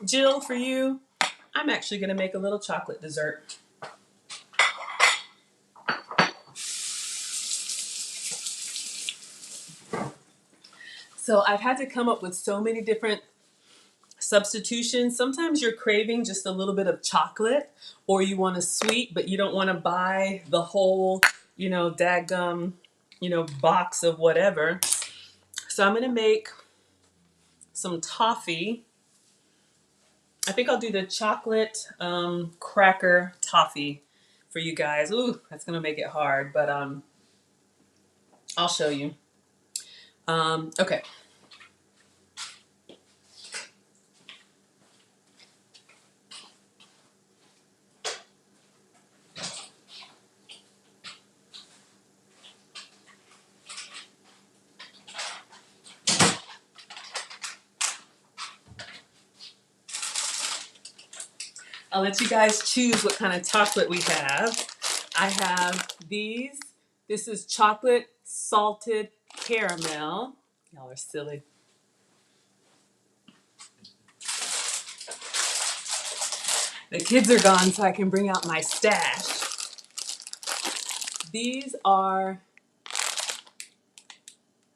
Jill, for you, I'm actually going to make a little chocolate dessert. So I've had to come up with so many different substitutions. Sometimes you're craving just a little bit of chocolate, or you want a sweet, but you don't want to buy the whole, daggum, box of whatever. So I'm going to make some toffee. I think I'll do the chocolate cracker toffee for you guys. Ooh, that's going to make it hard, but I'll show you. Okay. I'll let you guys choose what kind of chocolate we have. I have these. This is chocolate salted caramel. Y'all are silly. The kids are gone, so I can bring out my stash. These are,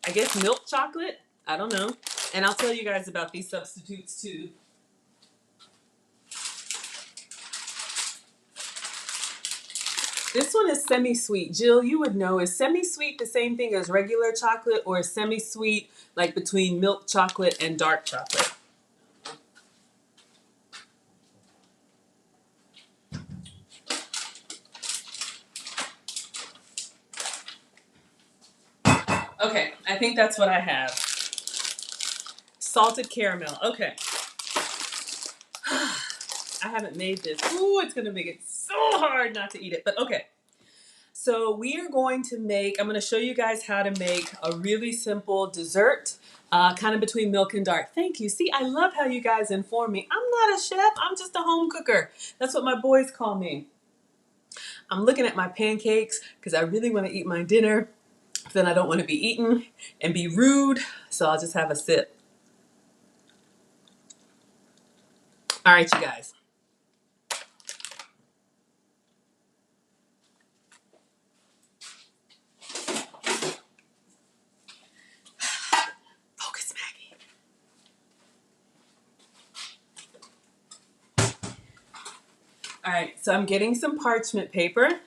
I guess, milk chocolate. I don't know. And I'll tell you guys about these substitutes too. This one is semi-sweet. Jill, you would know. Is semi-sweet the same thing as regular chocolate, or is semi-sweet like between milk chocolate and dark chocolate? Okay, I think that's what I have. Salted caramel. Okay. I haven't made this. Ooh, it's going to make it so hard not to eat it. But okay. So we are going to make, I'm going to show you guys how to make a really simple dessert, kind of between milk and dark. Thank you. See, I love how you guys inform me. I'm not a chef. I'm just a home cooker. That's what my boys call me. I'm looking at my pancakes because I really want to eat my dinner. Then I don't want to be eaten and be rude. So I'll just have a sip. All right, you guys. Focus, Maggie. All right, so I'm getting some parchment paper.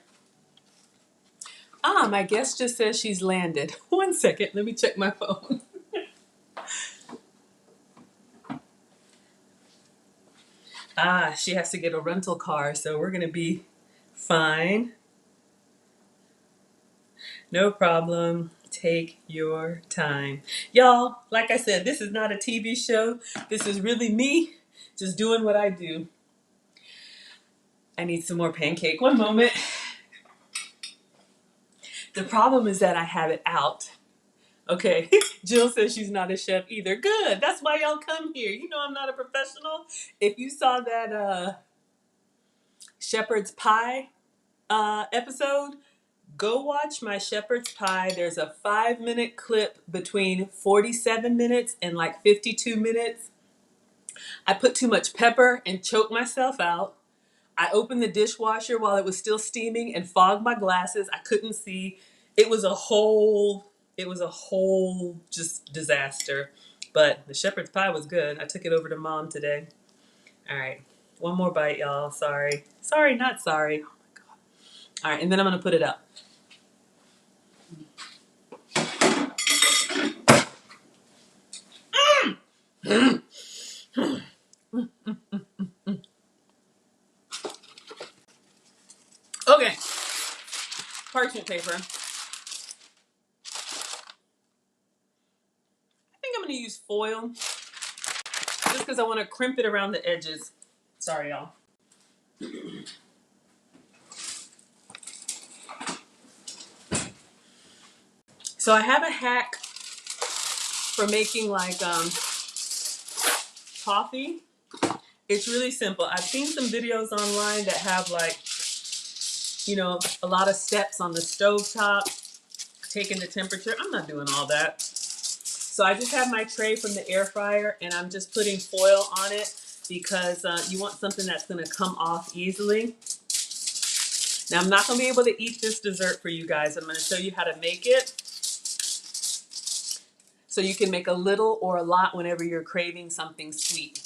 Ah, my guest just says she's landed. One second, let me check my phone. She has to get a rental car, so we're gonna be fine. No problem. Take your time. Y'all, like I said, this is not a TV show. This is really me just doing what I do. I need some more pancake. One moment. The problem is that I have it out. Okay, Jill says she's not a chef either. Good. That's why y'all come here. You know I'm not a professional. If you saw that shepherd's pie episode, go watch my shepherd's pie. There's a 5-minute clip between 47 minutes and like 52 minutes. I put too much pepper and choked myself out. I opened the dishwasher while it was still steaming and fogged my glasses. I couldn't see. It was a whole just disaster. But the shepherd's pie was good. I took it over to mom today. All right. One more bite, y'all. Sorry. Sorry, not sorry. Oh my God. All right, and then I'm going to put it up. Okay. Parchment paper. I think I'm going to use foil just because I want to crimp it around the edges. Sorry, y'all. So I have a hack for making like toffee. It's really simple. I've seen some videos online that have like, you know, a lot of steps on the stove top, taking the temperature. I'm not doing all that. So I just have my tray from the air fryer and I'm just putting foil on it because you want something that's going to come off easily. Now I'm not going to be able to eat this dessert for you guys. I'm going to show you how to make it so you can make a little or a lot whenever you're craving something sweet.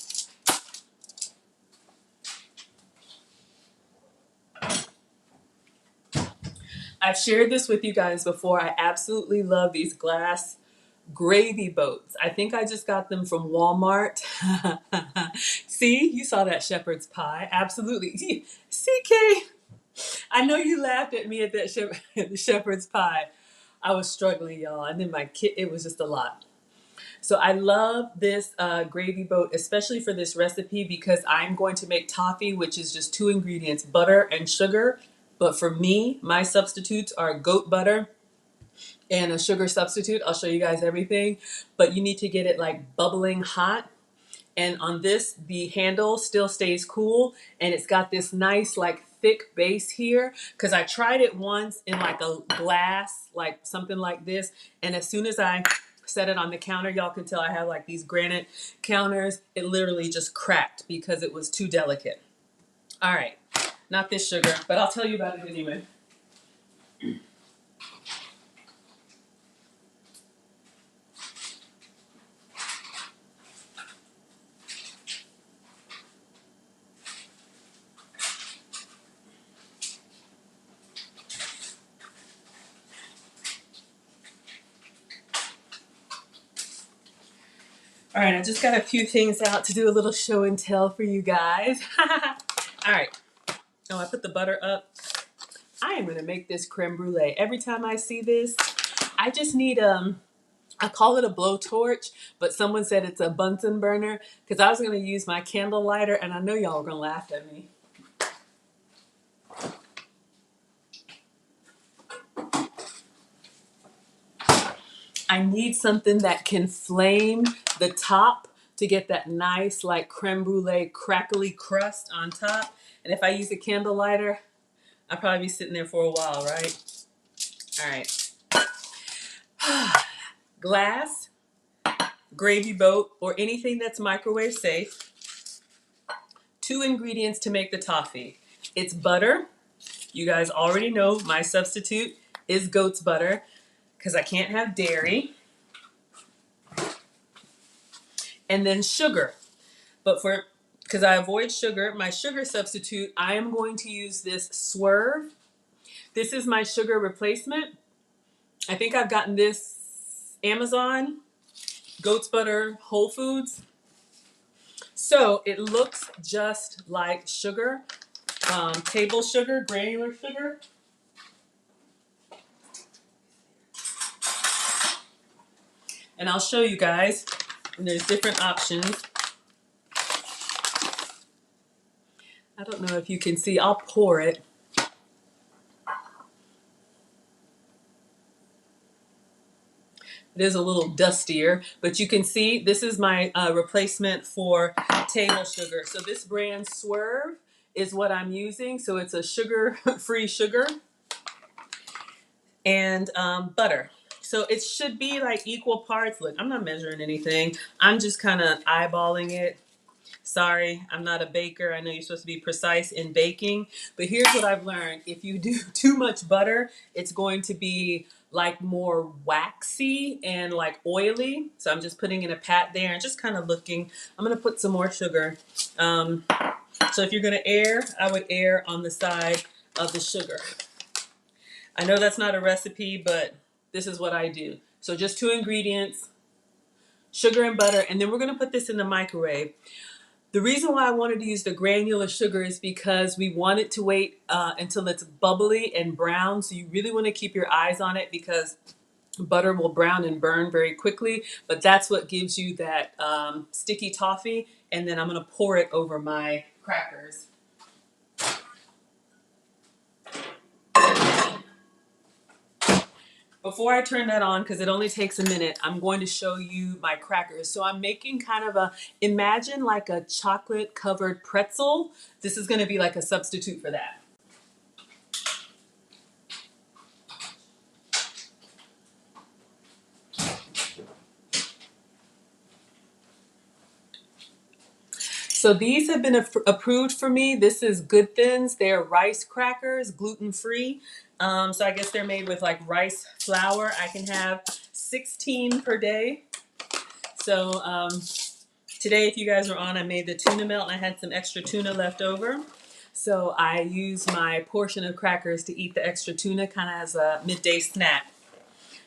I've shared this with you guys before. I absolutely love these glass gravy boats. I think I just got them from Walmart. See, you saw that shepherd's pie. Absolutely. CK, I know you laughed at me at that the shepherd's pie. I was struggling, y'all. And then my kid, it was just a lot. So I love this gravy boat, especially for this recipe because I'm going to make toffee, which is just 2 ingredients, butter and sugar. But for me, my substitutes are goat butter and a sugar substitute. I'll show you guys everything, but you need to get it like bubbling hot. And on this, the handle still stays cool and it's got this nice like thick base here because I tried it once in like a glass, like something like this. And as soon as I set it on the counter, y'all can tell I have like these granite counters. It literally just cracked because it was too delicate. All right, not this sugar, but I'll tell you about it anyway. All right, I just got a few things out to do a little show and tell for you guys. All right. Oh, I put the butter up. I am gonna make this creme brulee. Every time I see this, I just need I call it a blowtorch, but someone said it's a Bunsen burner because I was gonna use my candle lighter, and I know y'all are gonna laugh at me. I need something that can flame the top to get that nice like creme brulee crackly crust on top. And if I use a candle lighter, I'll probably be sitting there for a while, right? All right. Glass, gravy boat, or anything that's microwave safe. 2 ingredients to make the toffee. It's butter. You guys already know my substitute is goat's butter because I can't have dairy. And then sugar. But because I avoid sugar, my sugar substitute, I am going to use this Swerve. This is my sugar replacement. I think I've gotten this Amazon, goat's butter, Whole Foods. So it looks just like sugar, table sugar, granular sugar. And I'll show you guys. And there's different options. I don't know if you can see. I'll pour it. It is a little dustier, but you can see this is my replacement for table sugar. So this brand Swerve is what I'm using. So it's a sugar-free sugar and butter. So it should be like equal parts. Look, I'm not measuring anything. I'm just kind of eyeballing it. Sorry, I'm not a baker. I know you're supposed to be precise in baking, but here's what I've learned. If you do too much butter, it's going to be like more waxy and like oily. So I'm just putting in a pat there and just kind of looking. I'm going to put some more sugar. So if you're going to err, I would err on the side of the sugar. I know that's not a recipe, but this is what I do. So just 2 ingredients, sugar and butter, and then we're going to put this in the microwave. The reason why I wanted to use the granular sugar is because we want it to wait until it's bubbly and brown. So you really want to keep your eyes on it because butter will brown and burn very quickly. But that's what gives you that sticky toffee. And then I'm going to pour it over my crackers. Before I turn that on, because it only takes a minute, I'm going to show you my crackers. So I'm making kind of imagine like a chocolate covered pretzel. This is going to be like a substitute for that. So these have been approved for me. This is Good Thins. They're rice crackers, gluten-free. So I guess they're made with like rice flour. I can have 16 per day. So today, if you guys were on, I made the tuna melt and I had some extra tuna left over. So I use my portion of crackers to eat the extra tuna kind of as a midday snack.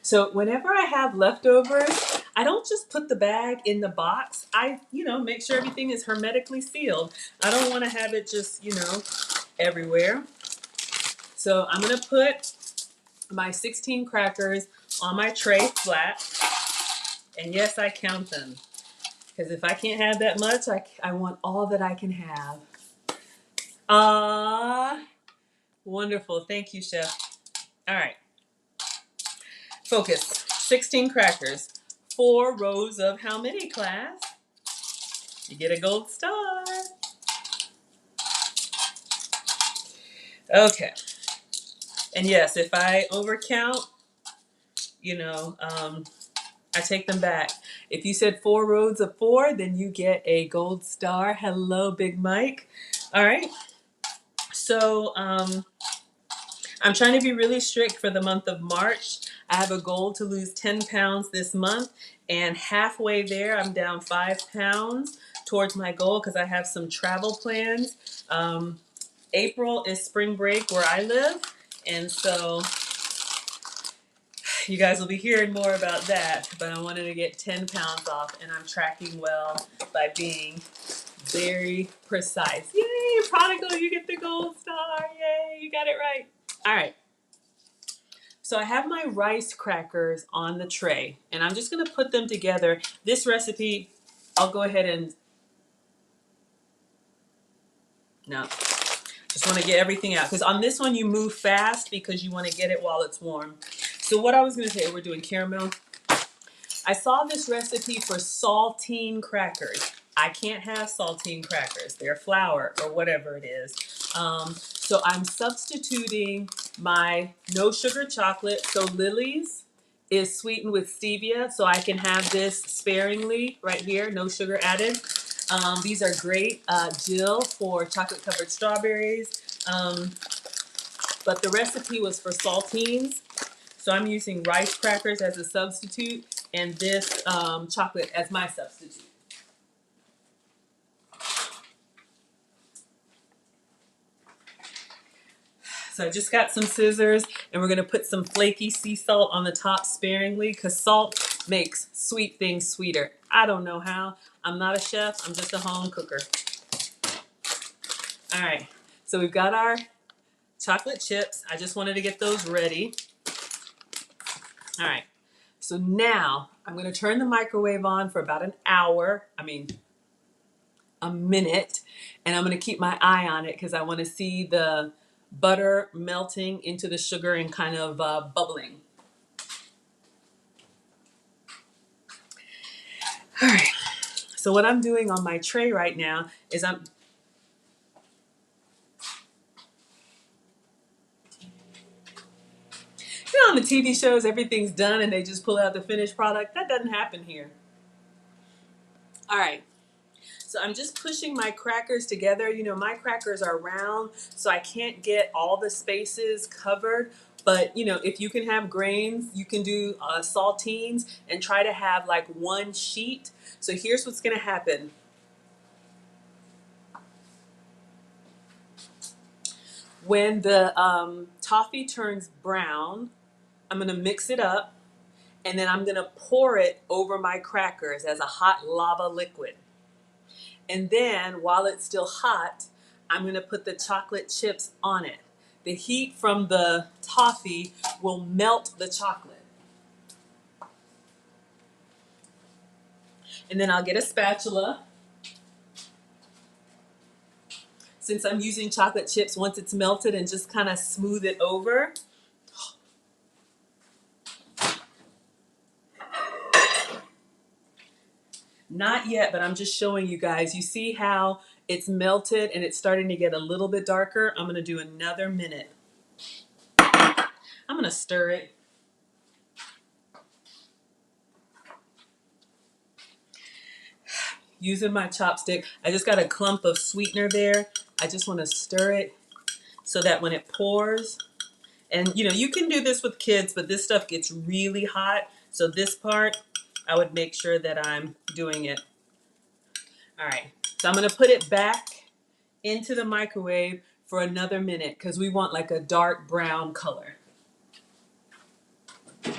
So whenever I have leftovers, I don't just put the bag in the box. I, make sure everything is hermetically sealed. I don't want to have it just, everywhere. So I'm going to put my 16 crackers on my tray flat. And yes, I count them. Because if I can't have that much, I want all that I can have. Wonderful. Thank you, Chef. All right. Focus. 16 crackers. 4 rows of how many, class? You get a gold star. Okay. And yes, if I overcount, I take them back. If you said 4 rows of 4, then you get a gold star. Hello, Big Mike. All right. So I'm trying to be really strict for the month of March. I have a goal to lose 10 pounds this month, and halfway there, I'm down 5 pounds towards my goal because I have some travel plans. April is spring break where I live, and so you guys will be hearing more about that, but I wanted to get 10 pounds off, and I'm tracking well by being very precise. Yay, Prodigal, you get the gold star. Yay, you got it right. All right. So I have my rice crackers on the tray, and I'm just going to put them together. This recipe, I'll go ahead and... No. Just want to get everything out. Because on this one, you move fast because you want to get it while it's warm. So what I was going to say, we're doing caramel. I saw this recipe for saltine crackers. I can't have saltine crackers. They're flour or whatever it is. So I'm substituting my no sugar chocolate. So Lily's is sweetened with stevia. So I can have this sparingly right here, no sugar added. These are great, Jill, for chocolate covered strawberries. But the recipe was for saltines. So I'm using rice crackers as a substitute and this chocolate as my substitute. So I just got some scissors and we're gonna put some flaky sea salt on the top sparingly because salt makes sweet things sweeter. I don't know how. I'm not a chef, I'm just a home cooker. All right, so we've got our chocolate chips. I just wanted to get those ready. All right, so now I'm gonna turn the microwave on for about a minute, and I'm gonna keep my eye on it because I wanna see the butter melting into the sugar and kind of bubbling. All right, so what I'm doing on my tray right now is on the TV shows, everything's done and they just pull out the finished product. That doesn't happen here. All right, so I'm just pushing my crackers together. You know, my crackers are round, so I can't get all the spaces covered. But, you know, if you can have grains, you can do saltines and try to have like one sheet. So here's what's going to happen. When the toffee turns brown, I'm going to mix it up, and then I'm going to pour it over my crackers as a hot lava liquid. And then while it's still hot, I'm going to put the chocolate chips on it. The heat from the toffee will melt the chocolate. And then I'll get a spatula. Since I'm using chocolate chips, once it's melted, and just kind of smooth it over. Not yet, but I'm just showing you guys. You see how it's melted and it's starting to get a little bit darker? I'm going to do another minute. I'm going to stir it. Using my chopstick, I just got a clump of sweetener there. I just want to stir it so that when it pours, and you know, you can do this with kids, but this stuff gets really hot. So this part, I would make sure that I'm doing it. All right, so I'm going to put it back into the microwave for another minute because we want like a dark brown color. All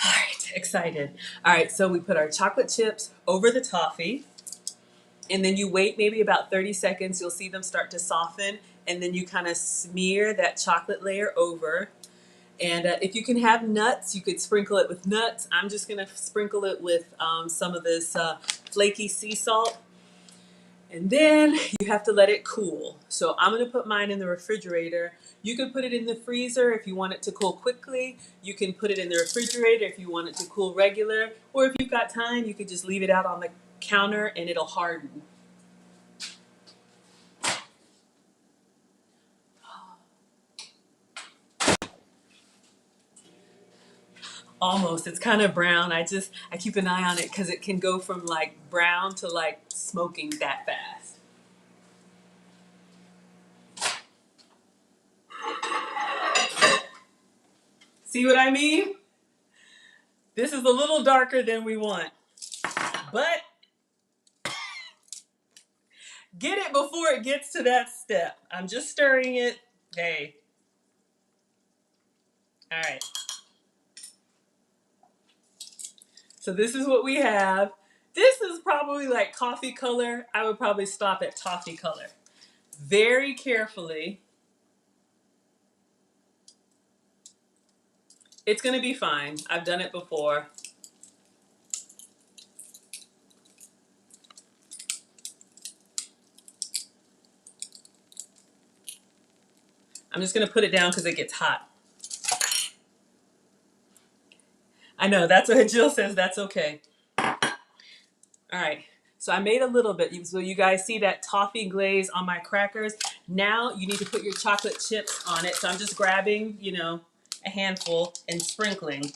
right, excited. All right, so we put our chocolate chips over the toffee, and then you wait maybe about 30 seconds. You'll see them start to soften, and then you kind of smear that chocolate layer over. And if you can have nuts, you could sprinkle it with nuts. I'm just going to sprinkle it with some of this flaky sea salt. And then you have to let it cool. So I'm going to put mine in the refrigerator. You can put it in the freezer if you want it to cool quickly. You can put it in the refrigerator if you want it to cool regular. Or if you've got time, you could just leave it out on the counter and it'll harden. Almost. It's kind of brown. I keep an eye on it because it can go from like brown to like smoking that fast. See what I mean? This is a little darker than we want. But get it before it gets to that step. I'm just stirring it. Hey. All right. So this is what we have. This is probably like coffee color. I would probably stop at toffee color. Very carefully. It's going to be fine. I've done it before. I'm just going to put it down because it gets hot. I know, that's what Jill says. That's okay. All right. So I made a little bit. So you guys see that toffee glaze on my crackers. Now you need to put your chocolate chips on it. So I'm just grabbing, you know, a handful and sprinkling.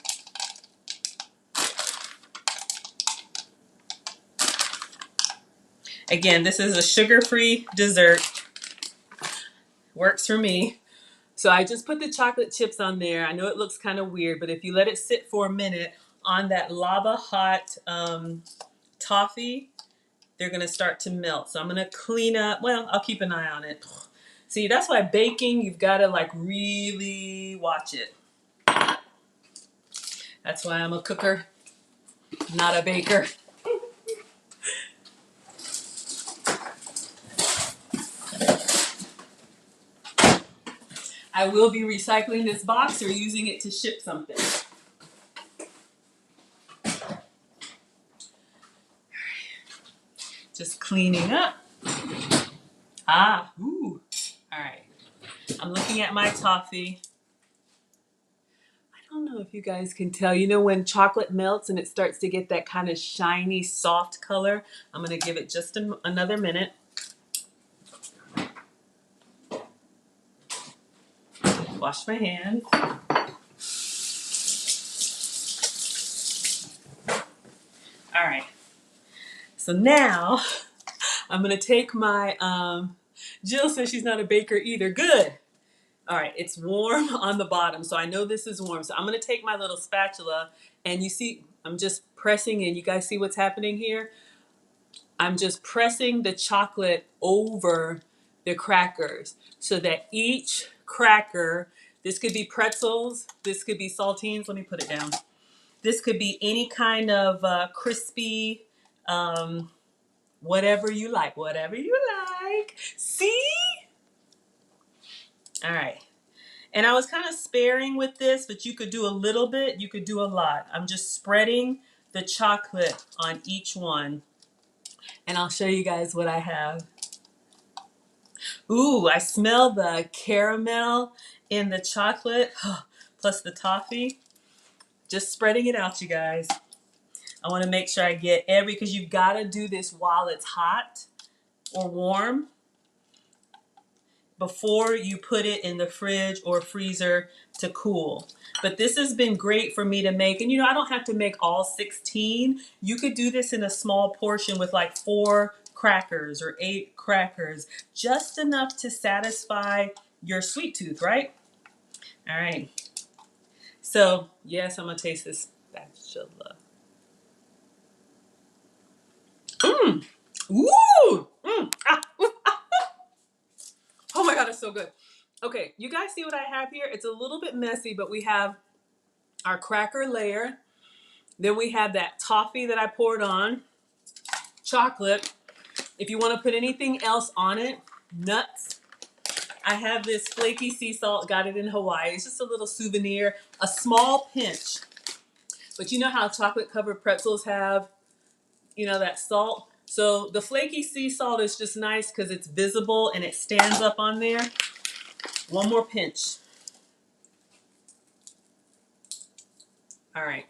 Again, this is a sugar-free dessert. Works for me. So I just put the chocolate chips on there. I know it looks kind of weird, but if you let it sit for a minute on that lava hot toffee, they're going to start to melt. So I'm going to clean up. Well, I'll keep an eye on it. See, that's why baking, you've got to like really watch it. That's why I'm a cooker. Not a baker. I will be recycling this box or using it to ship something. Just cleaning up. Ooh. All right. I'm looking at my toffee. I don't know if you guys can tell. You know when chocolate melts and it starts to get that kind of shiny, soft color? I'm going to give it just another minute. Wash my hands. All right. So now I'm going to take my, Jill says she's not a baker either. Good. All right, it's warm on the bottom, so I know this is warm. So I'm going to take my little spatula, and you see, I'm just pressing in. You guys see what's happening here? I'm just pressing the chocolate over the crackers so that each cracker, this could be pretzels, this could be saltines. Let me put it down. This could be any kind of crispy, whatever you like, whatever you like. See? All right. And I was kind of sparing with this, but you could do a little bit, you could do a lot. I'm just spreading the chocolate on each one. And I'll show you guys what I have. Ooh, I smell the caramel in the chocolate, plus the toffee. Just spreading it out, you guys. I want to make sure I get because you've got to do this while it's hot or warm before you put it in the fridge or freezer to cool. But this has been great for me to make. And you know, I don't have to make all 16. You could do this in a small portion with like 4 crackers or 8 crackers, just enough to satisfy your sweet tooth, right? All right. So, yes, I'm going to taste this spatula. Mmm. Woo! Oh my God, it's so good. Okay, you guys see what I have here? It's a little bit messy, but we have our cracker layer. Then we have that toffee that I poured on, chocolate. If you want to put anything else on it, nuts. I have this flaky sea salt, got it in Hawaii. It's just a little souvenir, a small pinch. But you know how chocolate covered pretzels have, you know, that salt? So the flaky sea salt is just nice because it's visible and it stands up on there. One more pinch. All right.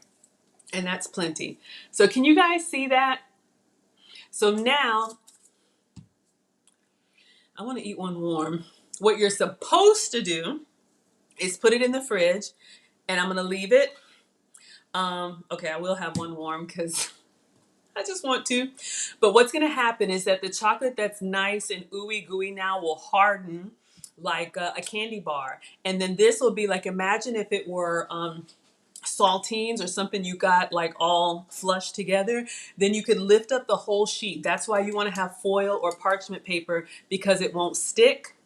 And that's plenty. So can you guys see that? So now I want to eat one warm. What you're supposed to do is put it in the fridge, and I'm going to leave it. Okay, I will have one warm because I just want to. But what's going to happen is that the chocolate that's nice and ooey gooey now will harden like a candy bar. And then this will be like, imagine if it were saltines or something you got like all flushed together, then you could lift up the whole sheet. That's why you want to have foil or parchment paper because it won't stick.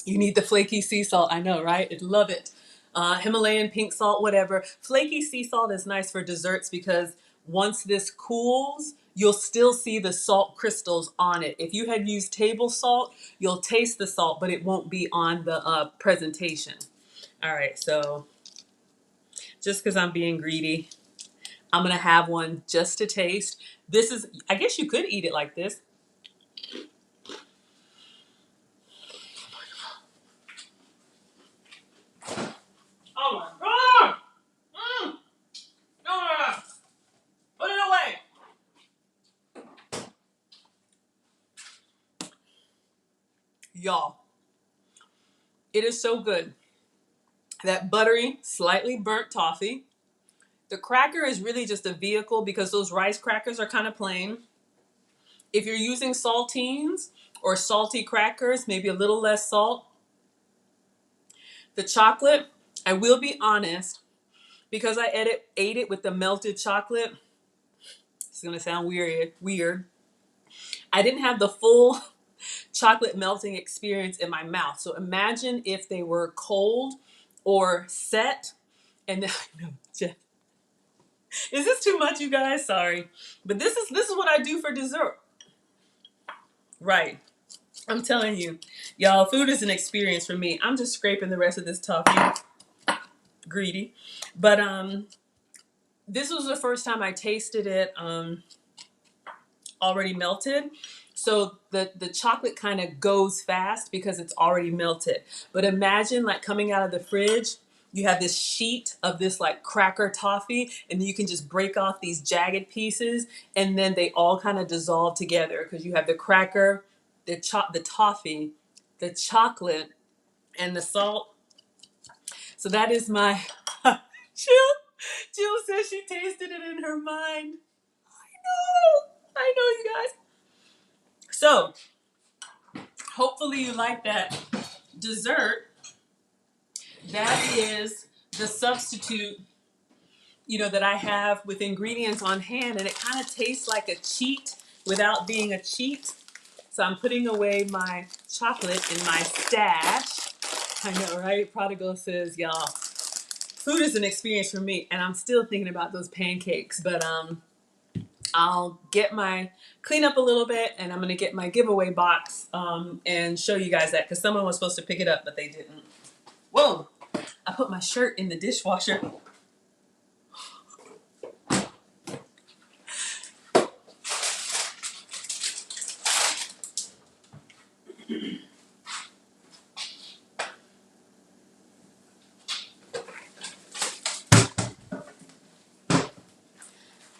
You need the flaky sea salt. I know, right? I love it. Himalayan pink salt, whatever. Flaky sea salt is nice for desserts because once this cools, you'll still see the salt crystals on it. If you had used table salt, you'll taste the salt, but it won't be on the presentation. All right, so just because I'm being greedy, I'm going to have one just to taste. This is, I guess you could eat it like this. Oh my God! No. Put it away. Y'all, it is so good. That buttery, slightly burnt toffee. The cracker is really just a vehicle because those rice crackers are kind of plain. If you're using saltines or salty crackers, maybe a little less salt. The chocolate, I will be honest, because I ate it with the melted chocolate, it's going to sound weird. I didn't have the full chocolate melting experience in my mouth. So imagine if they were cold or set and then, Is this too much, you guys? Sorry. But this is what I do for dessert. Right. I'm telling you. Y'all, food is an experience for me. I'm just scraping the rest of this toffee. Greedy. But this was the first time I tasted it already melted. So the chocolate kind of goes fast because it's already melted. But imagine like coming out of the fridge, you have this sheet of this like cracker toffee, and then you can just break off these jagged pieces, and then they all kind of dissolve together because you have the cracker, the toffee, the chocolate, and the salt. So that is my Jill. Jill says she tasted it in her mind. I know, you guys. So hopefully you like that dessert. That is the substitute, that I have with ingredients on hand, and it kind of tastes like a cheat without being a cheat. So I'm putting away my chocolate in my stash. I know, right? Prodigal says, y'all, food is an experience for me, and I'm still thinking about those pancakes. But I'll clean up a little bit, and I'm gonna get my giveaway box and show you guys that because someone was supposed to pick it up, but they didn't. Whoa! I put my shirt in the dishwasher.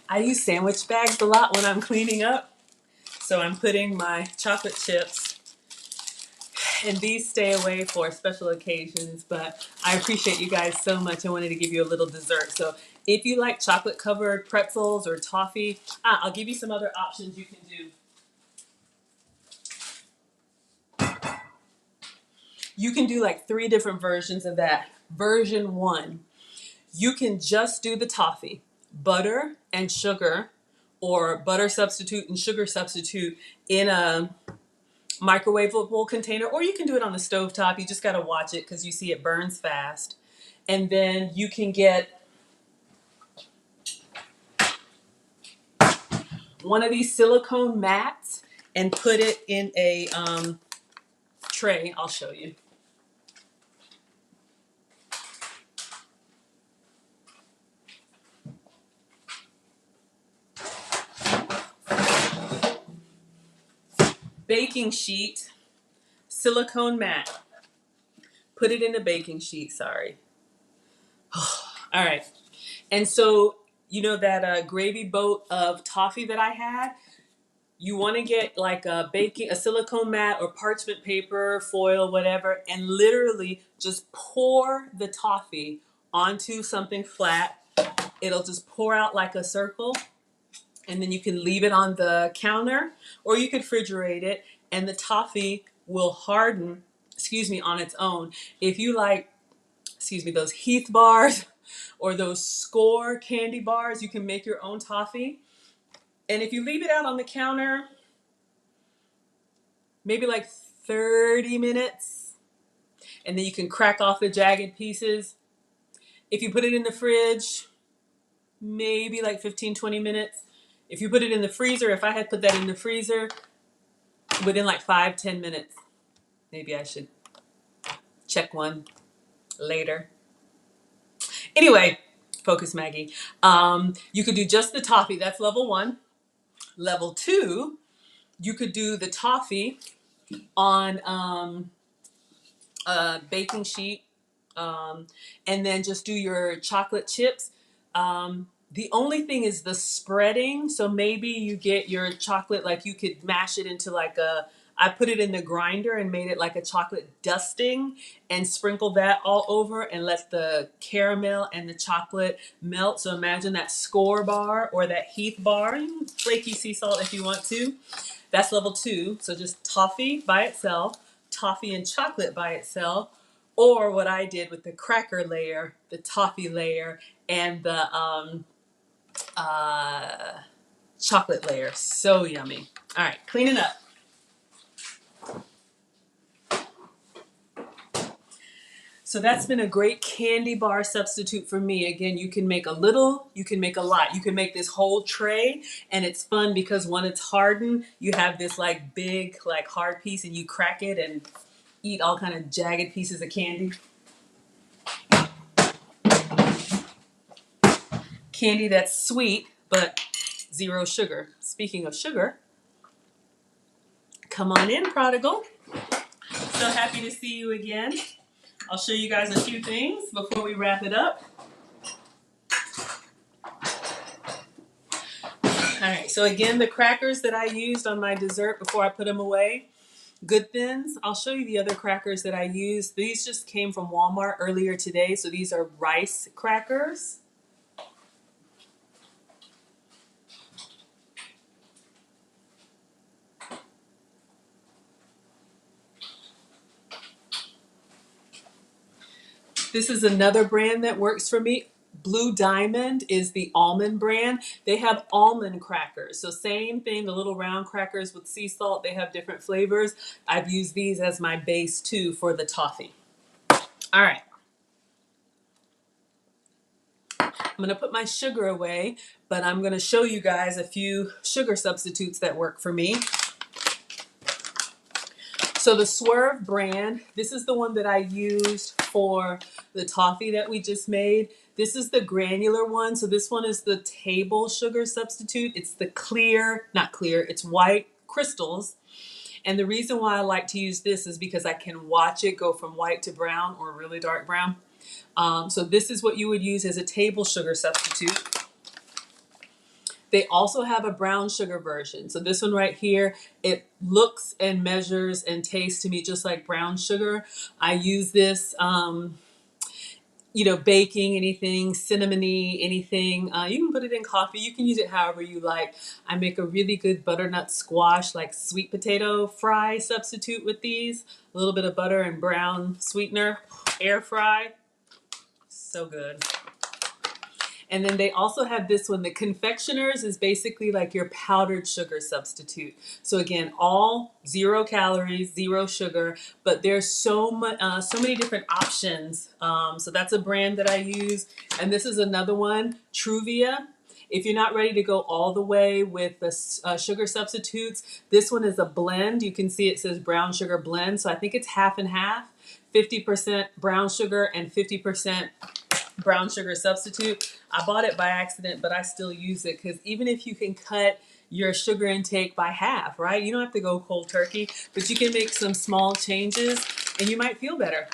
I use sandwich bags a lot when I'm cleaning up. So I'm putting my chocolate chips, and these stay away for special occasions, but I appreciate you guys so much. I wanted to give you a little dessert. So if you like chocolate covered pretzels or toffee, I'll give you some other options you can do. You can do like 3 different versions of that. Version 1, you can just do the toffee, butter and sugar, or butter substitute and sugar substitute in a microwavable container, or you can do it on the stove top. You just got to watch it because you see it burns fast. And then you can get one of these silicone mats and put it in a tray. I'll show you. Baking sheet, silicone mat. Put it in a baking sheet, sorry. All right. And so, that gravy boat of toffee that I had, you want to get like a silicone mat or parchment paper, foil, whatever, and literally just pour the toffee onto something flat. It'll just pour out like a circle, and then you can leave it on the counter, or you could refrigerate it, and the toffee will harden, on its own. If you like, those Heath bars or those Score candy bars, you can make your own toffee. And if you leave it out on the counter, maybe like 30 minutes, and then you can crack off the jagged pieces. If you put it in the fridge, maybe like 15-20 minutes. If you put it in the freezer, if I had put that in the freezer, within like 5-10 minutes. Maybe I should check one later. Anyway, focus, Maggie. You could do just the toffee. That's level 1. Level 2, you could do the toffee on a baking sheet, and then just do your chocolate chips. The only thing is the spreading. So maybe you get your chocolate, like you could mash it into I put it in the grinder and made it like a chocolate dusting and sprinkle that all over and let the caramel and the chocolate melt. So imagine that Score bar or that Heath bar, flaky sea salt if you want to. That's level 2. So just toffee by itself, toffee and chocolate by itself, or what I did with the cracker layer, the toffee layer, and the chocolate layer. So yummy. All right, cleaning up. So that's been a great candy bar substitute for me. Again, you can make a little, you can make a lot. You can make this whole tray, and it's fun because when it's hardened, you have this like big, like hard piece, and you crack it and eat all kind of jagged pieces of candy. Candy that's sweet, but zero sugar. Speaking of sugar, come on in, prodigal. So happy to see you again. I'll show you guys a few things before we wrap it up. All right, so again, the crackers that I used on my dessert before I put them away, Good Thins. I'll show you the other crackers that I used. These just came from Walmart earlier today, so these are rice crackers. This is another brand that works for me. Blue Diamond is the almond brand. They have almond crackers. So same thing, the little round crackers with sea salt, they have different flavors. I've used these as my base too for the toffee. All right. I'm going to put my sugar away, but I'm going to show you guys a few sugar substitutes that work for me. So the Swerve brand, this is the one that I used for the toffee that we just made. This is the granular one. So this one is the table sugar substitute. It's the clear, not clear, it's white crystals. And the reason why I like to use this is because I can watch it go from white to brown or really dark brown. So this is what you would use as a table sugar substitute. They also have a brown sugar version. So this one right here, it looks and measures and tastes to me just like brown sugar. I use this, baking anything, cinnamony, anything. You can put it in coffee. You can use it however you like. I make a really good butternut squash, like sweet potato fry substitute with these. A little bit of butter and brown sweetener, air fry. So good. And then they also have this one. The Confectioners is basically like your powdered sugar substitute. So again, all 0 calories, 0 sugar, but there's so many different options. So that's a brand that I use. And this is another one, Truvia. If you're not ready to go all the way with the sugar substitutes, this one is a blend. You can see it says brown sugar blend. So I think it's half and half, 50% brown sugar and 50% brown sugar substitute. I bought it by accident, but I still use it because even if you can cut your sugar intake by half, right? You don't have to go cold turkey, but you can make some small changes and you might feel better.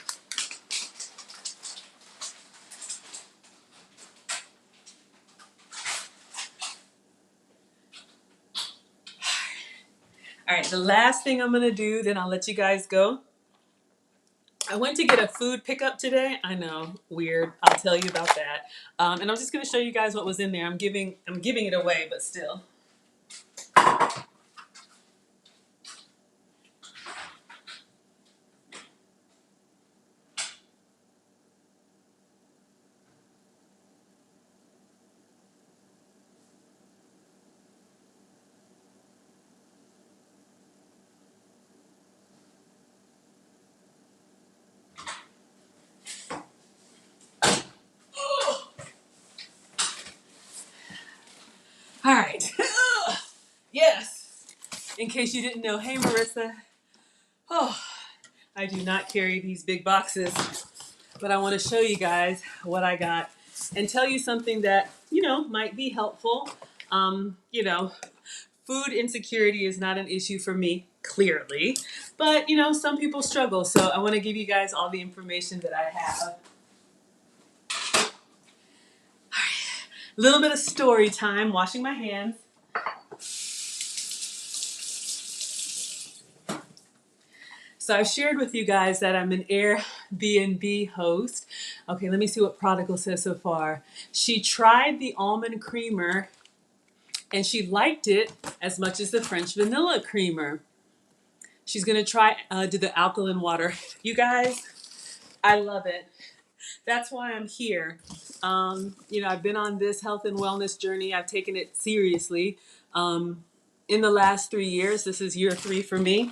All right, the last thing I'm gonna do, then I'll let you guys go. I went to get a food pickup today. I know, weird. I'll tell you about that. And I'm just going to show you guys what was in there. I'm giving it away, but still. All right. Yes. In case you didn't know, hey Marissa. Oh, I do not carry these big boxes, but I want to show you guys what I got and tell you something that, might be helpful. Food insecurity is not an issue for me, clearly, but some people struggle. So I want to give you guys all the information that I have. A little bit of story time, washing my hands. So I've shared with you guys that I'm an Airbnb host. Okay, let me see what Prodigal says so far. She tried the almond creamer and she liked it as much as the French vanilla creamer. She's gonna try do the alkaline water. You guys, I love it. That's why I'm here. I've been on this health and wellness journey. I've taken it seriously. In the last 3 years, this is year 3 for me.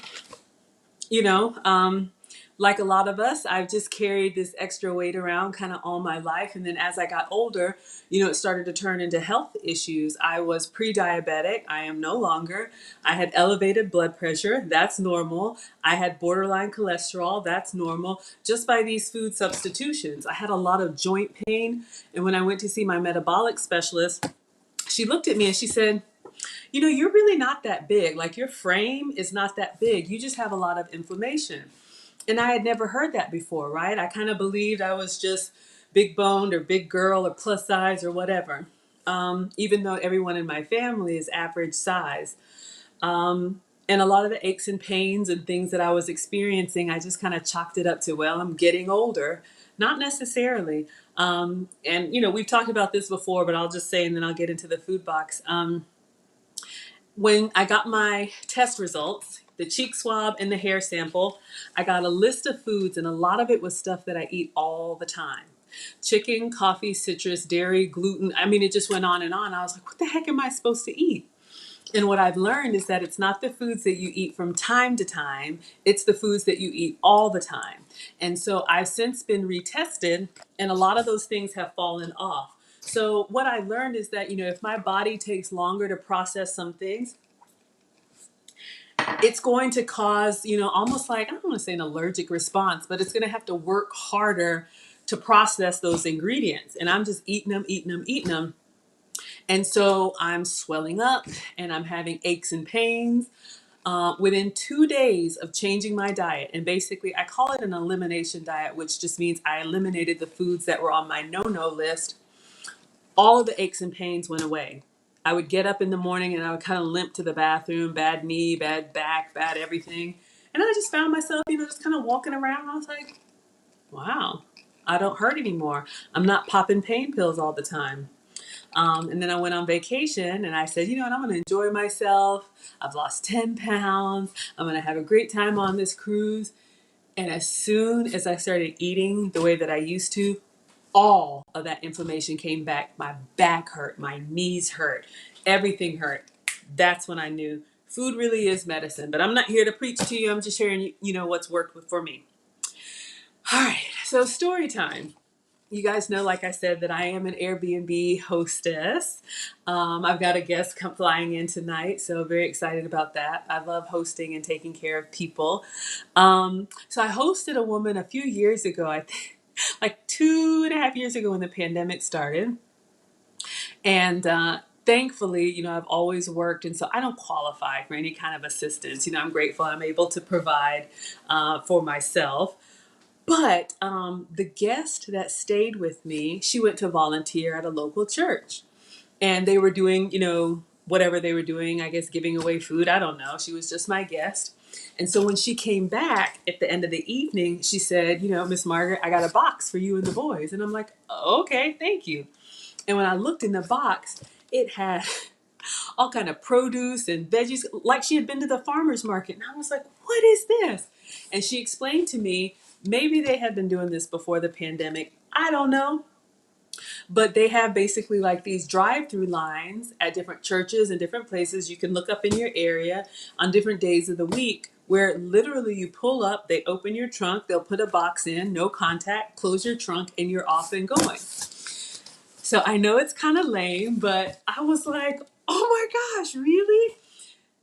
like a lot of us, I've just carried this extra weight around kind of all my life. And then as I got older, it started to turn into health issues. I was pre diabetic. I am no longer. I had elevated blood pressure. That's normal. I had borderline cholesterol. That's normal. Just by these food substitutions. I had a lot of joint pain. And when I went to see my metabolic specialist, she looked at me and she said, you're really not that big. Like your frame is not that big. You just have a lot of inflammation. And I had never heard that before, right? I kind of believed I was just big boned or big girl or plus size or whatever, even though everyone in my family is average size. And a lot of the aches and pains and things that I was experiencing, I just kind of chalked it up to, well, I'm getting older. Not necessarily. And we've talked about this before, but I'll just say, and then I'll get into the food box. When I got my test results, the cheek swab and the hair sample, I got a list of foods, and a lot of it was stuff that I eat all the time. Chicken, coffee, citrus, dairy, gluten. I mean, it just went on and on. I was like, what the heck am I supposed to eat? And what I've learned is that it's not the foods that you eat from time to time, it's the foods that you eat all the time. And so I've since been retested, and a lot of those things have fallen off. So what I learned is that, if my body takes longer to process some things, it's going to cause, almost like, I don't want to say an allergic response, but it's going to have to work harder to process those ingredients. And I'm just eating them, eating them, eating them. And so I'm swelling up and I'm having aches and pains. Within 2 days of changing my diet, and basically I call it an elimination diet, which just means I eliminated the foods that were on my no-no list, all of the aches and pains went away. I would get up in the morning and I would kind of limp to the bathroom, bad knee, bad back, bad everything. And I just found myself, just kind of walking around. I was like, wow, I don't hurt anymore. I'm not popping pain pills all the time. And then I went on vacation and I said, I'm going to enjoy myself. I've lost 10 pounds. I'm going to have a great time on this cruise. And as soon as I started eating the way that I used to, all of that inflammation came back. My back hurt, my knees hurt, everything hurt. That's when I knew food really is medicine. But I'm not here to preach to you. I'm just sharing, what's worked for me. All right, so story time. You guys know, like I said, that I am an Airbnb hostess. I've got a guest flying in tonight, so very excited about that. I love hosting and taking care of people. So I hosted a woman a few years ago, I think, like 2.5 years ago when the pandemic started. And thankfully, I've always worked, and so I don't qualify for any kind of assistance. I'm grateful I'm able to provide for myself. But the guest that stayed with me, she went to volunteer at a local church. And they were doing, whatever they were doing, I guess giving away food. I don't know. She was just my guest. And so when she came back at the end of the evening, she said, Miss Margaret, I got a box for you and the boys. And I'm like, okay, thank you. And when I looked in the box, it had all kind of produce and veggies, like she had been to the farmer's market. And I was like, what is this? And she explained to me, maybe they had been doing this before the pandemic. I don't know. But they have basically like these drive-through lines at different churches and different places you can look up in your area on different days of the week, where literally you pull up, they open your trunk, they'll put a box in, no contact, close your trunk, and you're off and going. So I know it's kind of lame, but I was like, oh my gosh, really?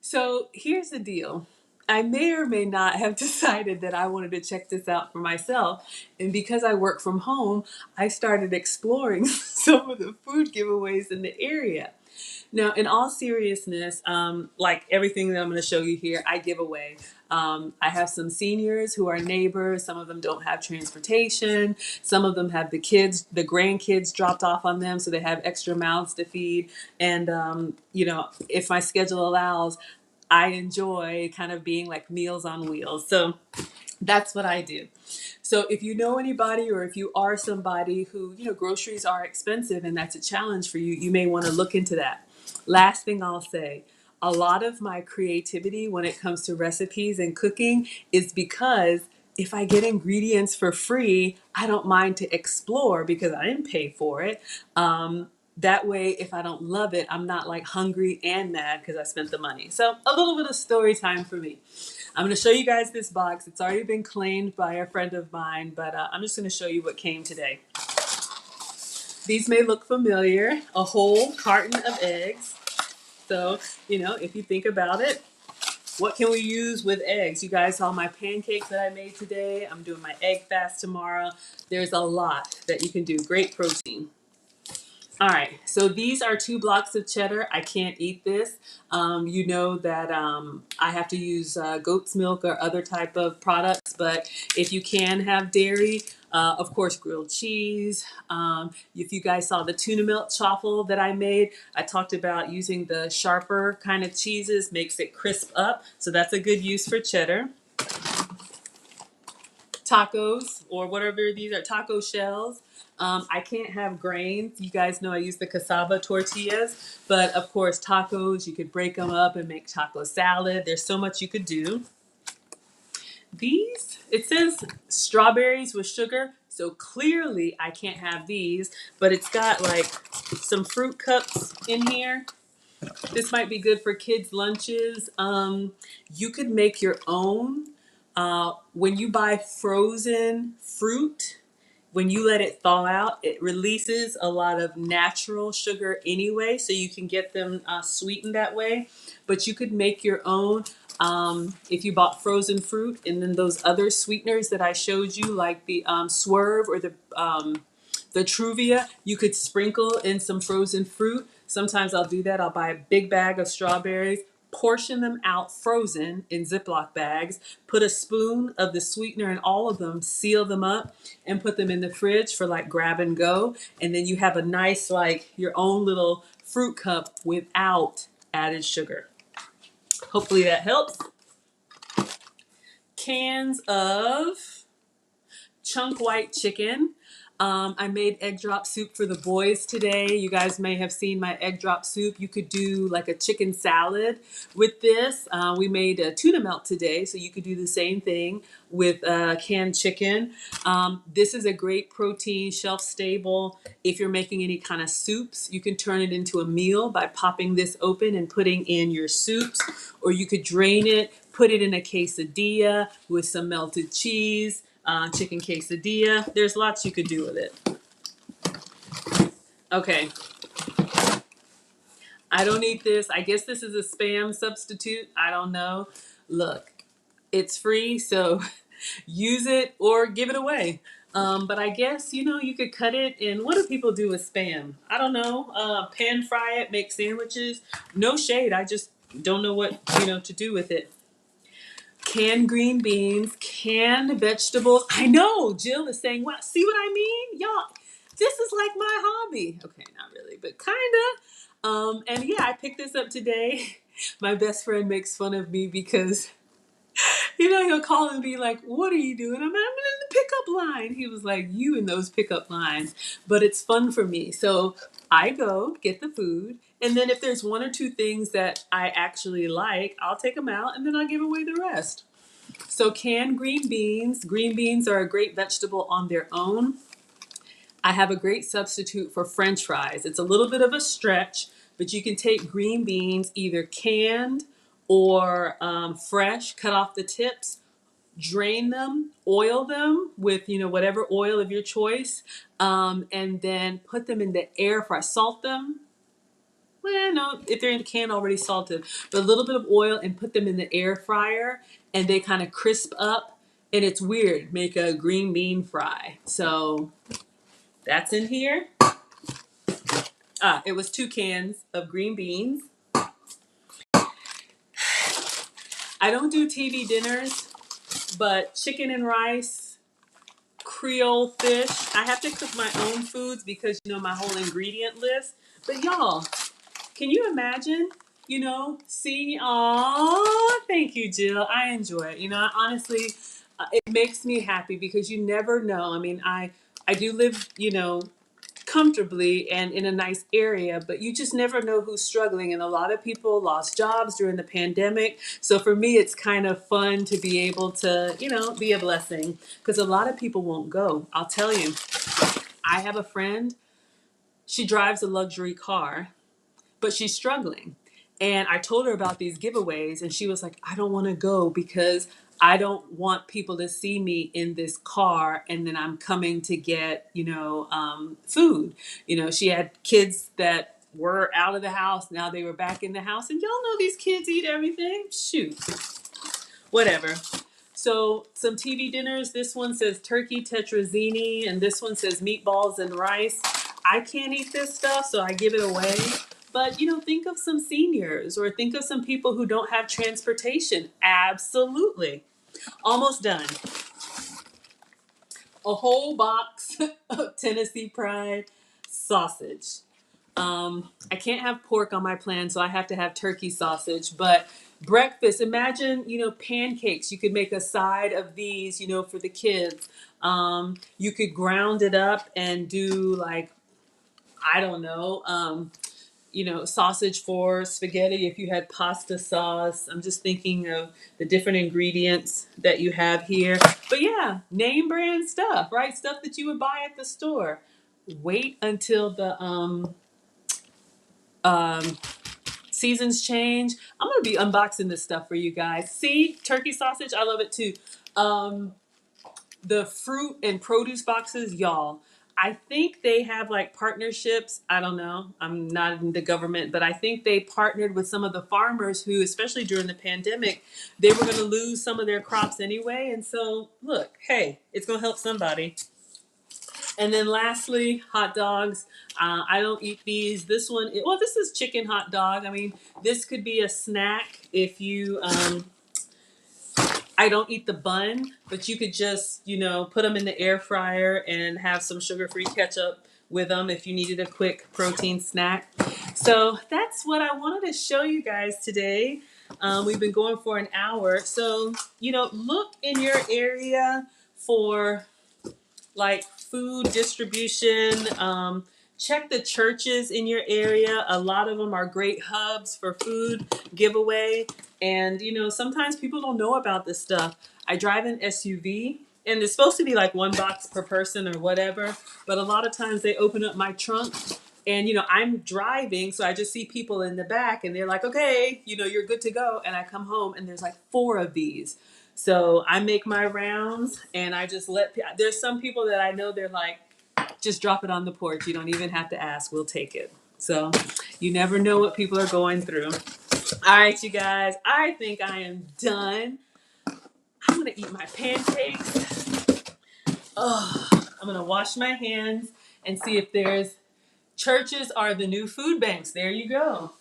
So here's the deal. I may or may not have decided that I wanted to check this out for myself. And because I work from home, I started exploring some of the food giveaways in the area. Now, in all seriousness, like everything that I'm going to show you here, I give away. I have some seniors who are neighbors. Some of them don't have transportation. Some of them have the grandkids dropped off on them, so they have extra mouths to feed. And, if my schedule allows, I enjoy kind of being like Meals on Wheels. So that's what I do. So if you know anybody, or if you are somebody who, groceries are expensive and that's a challenge for you, you may want to look into that. Last thing I'll say, a lot of my creativity when it comes to recipes and cooking is because if I get ingredients for free, I don't mind to explore because I didn't pay for it. That way, if I don't love it, I'm not like hungry and mad because I spent the money. So a little bit of story time for me. I'm going to show you guys this box. It's already been claimed by a friend of mine, but I'm just going to show you what came today. These may look familiar. A whole carton of eggs. So, if you think about it, what can we use with eggs? You guys saw my pancakes that I made today. I'm doing my egg fast tomorrow. There's a lot that you can do. Great protein. All right, so these are 2 blocks of cheddar. I can't eat this. You know that I have to use goat's milk or other type of products, but if you can have dairy, of course, grilled cheese. If you guys saw the tuna melt chaffle that I made, I talked about using the sharper kind of cheeses, makes it crisp up. So that's a good use for cheddar. Tacos or whatever these are, taco shells. I can't have grains. You guys know I use the cassava tortillas, but of course tacos, you could break them up and make taco salad. There's so much you could do. These, it says strawberries with sugar, so clearly I can't have these, but it's got like some fruit cups in here. This might be good for kids' lunches. You could make your own. When you buy frozen fruit, when you let it thaw out, it releases a lot of natural sugar anyway, so you can get them sweetened that way. But you could make your own if you bought frozen fruit, and then those other sweeteners that I showed you, like the Swerve or the Truvia, you could sprinkle in some frozen fruit. Sometimes I'll do that. I'll buy a big bag of strawberries, portion them out frozen in Ziploc bags, put a spoon of the sweetener in all of them, seal them up, and put them in the fridge for like grab and go. And then you have a nice, like your own little fruit cup without added sugar. Hopefully that helps. Cans of chunk white chicken. I made egg drop soup for the boys today. You guys may have seen my egg drop soup. You could do like a chicken salad with this. We made a tuna melt today, so you could do the same thing with canned chicken. This is a great protein, shelf stable. If you're making any kind of soups, you can turn it into a meal by popping this open and putting in your soups, or you could drain it, put it in a quesadilla with some melted cheese. Chicken quesadilla. There's lots you could do with it. Okay. I don't eat this. I guess this is a spam substitute. I don't know. Look, it's free, so use it or give it away. But I guess, you could cut it, and what do people do with spam? I don't know. Pan fry it, make sandwiches. No shade. I just don't know what, to do with it. Canned green beans, canned vegetables. I know, Jill is saying, "Well, see what I mean? Y'all, this is like my hobby." Okay, not really, but kinda. And yeah, I picked this up today. My best friend makes fun of me because, he'll call and be like, "What are you doing?" I'm in the pickup line. He was like, "You in those pickup lines." But it's fun for me. So I go get the food. And then if there's 1 or 2 things that I actually like, I'll take them out and then I'll give away the rest. So canned green beans. Green beans are a great vegetable on their own. I have a great substitute for French fries. It's a little bit of a stretch, but you can take green beans, either canned or fresh, cut off the tips, drain them, oil them with whatever oil of your choice, and then put them in the air fryer. Salt them. Well, no, if they're in a can already salted, but a little bit of oil and put them in the air fryer, and they kind of crisp up. And it's weird, make a green bean fry. So that's in here. It was 2 cans of green beans. I don't do TV dinners, but chicken and rice, Creole fish. I have to cook my own foods because my whole ingredient list. But y'all, can you imagine, seeing, thank you, Jill. I enjoy it. Honestly, it makes me happy because you never know. I mean, I do live, comfortably and in a nice area, but you just never know who's struggling. And a lot of people lost jobs during the pandemic. So for me, it's kind of fun to be able to, be a blessing because a lot of people won't go. I'll tell you, I have a friend, she drives a luxury car, but she's struggling. And I told her about these giveaways, and she was like, I don't want to go because I don't want people to see me in this car and then I'm coming to get, food. She had kids that were out of the house. Now they were back in the house. And y'all know these kids eat everything. Shoot. Whatever. So some TV dinners. This one says turkey tetrazzini, and this one says meatballs and rice. I can't eat this stuff, so I give it away. But think of some seniors or think of some people who don't have transportation. Absolutely. Almost done. A whole box of Tennessee Pride sausage. I can't have pork on my plan, so I have to have turkey sausage. But breakfast, imagine, pancakes. You could make a side of these, for the kids. You could ground it up and do like, I don't know, sausage for spaghetti if you had pasta sauce. I'm just thinking of the different ingredients that you have here. But yeah, name brand stuff, right? Stuff that you would buy at the store. Wait until the seasons change. I'm gonna be unboxing this stuff for you guys. See, turkey sausage, I love it too. The fruit and produce boxes, y'all. I think they have like partnerships. I don't know. I'm not in the government, but I think they partnered with some of the farmers who, especially during the pandemic, they were going to lose some of their crops anyway. And so, look, hey, it's going to help somebody. And then lastly, hot dogs. I don't eat these. This one, well, this is chicken hot dog. I mean, this could be a snack if you, I don't eat the bun, but you could just, put them in the air fryer and have some sugar-free ketchup with them if you needed a quick protein snack. So that's what I wanted to show you guys today. We've been going for an hour. So, look in your area for like food distribution. Check the churches in your area. A lot of them are great hubs for food giveaway. And, sometimes people don't know about this stuff. I drive an SUV and it's supposed to be like one box per person or whatever. But a lot of times they open up my trunk and, I'm driving. So I just see people in the back and they're like, okay, you're good to go. And I come home and there's like 4 of these. So I make my rounds and I just there's some people that I know they're like, just drop it on the porch. You don't even have to ask. We'll take it. So you never know what people are going through. All right, you guys, I think I am done. I'm going to eat my pancakes. Oh, I'm going to wash my hands and see if churches are the new food banks. There you go.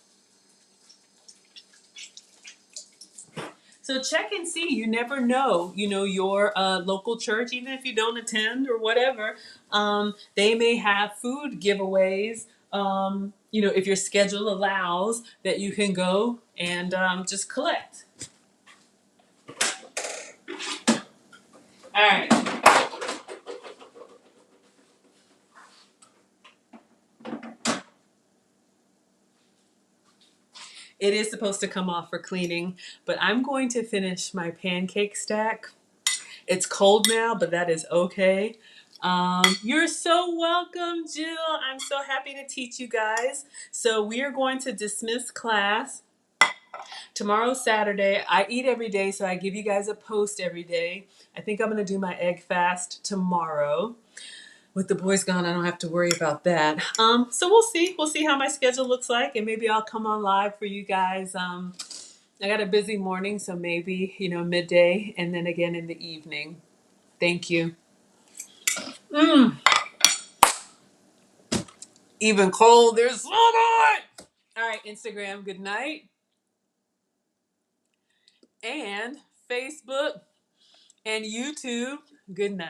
So check and see. You never know, your local church, even if you don't attend or whatever, they may have food giveaways, if your schedule allows that you can go and just collect. All right. It is supposed to come off for cleaning, but I'm going to finish my pancake stack. It's cold now, but that is okay. You're so welcome, Jill. I'm so happy to teach you guys. So we are going to dismiss class. Tomorrow's Saturday. I eat every day, so I give you guys a post every day. I think I'm going to do my egg fast tomorrow. With the boys gone, I don't have to worry about that. So we'll see. We'll see how my schedule looks like, and maybe I'll come on live for you guys. I got a busy morning, so maybe, midday, and then again in the evening. Thank you. Even cold, they're so good. All right, Instagram, good night. And Facebook and YouTube, good night.